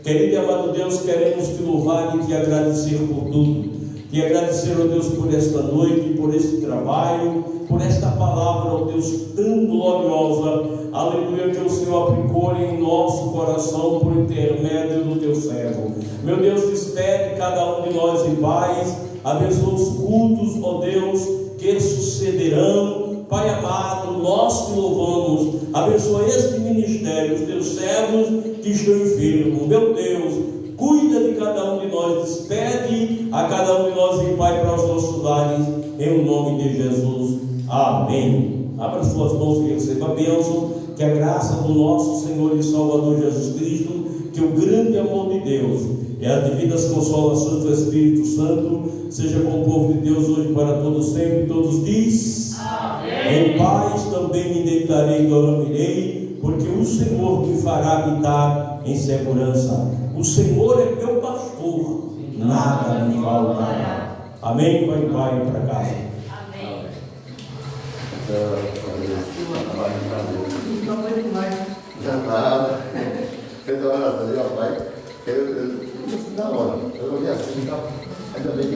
querido e amado Deus, queremos te louvar e te agradecer por tudo. Te agradecer, ó Deus, por esta noite, por este trabalho, por esta palavra, ó Deus, tão gloriosa, aleluia, que o Senhor aplicou em nosso coração por intermédio do teu servo. Meu Deus, despede cada um de nós em paz, abençoa os cultos, ó Deus, que sucederão. Pai amado, nós te louvamos, abençoa este ministério, os teus servos que estão enfermos. Meu Deus, cuida de cada um de nós, despede a cada um de nós em paz para os nossos lares, em nome de Jesus. Amém. Abra suas mãos e receba a bênção, que a graça do nosso Senhor e Salvador Jesus Cristo, que o grande amor de Deus e as devidas consolações do Espírito Santo seja com o povo de Deus hoje para todos sempre. Todos diz amém. Em paz também me deitarei e dormirei, porque o Senhor me fará habitar em segurança. O Senhor é meu pastor, nada me faltará. Amém? Vai em paz para casa. Amém. Não nada. Fez a oração ali, ó, pai. Eu disse, na hora. Eu olhei assim, ainda bem que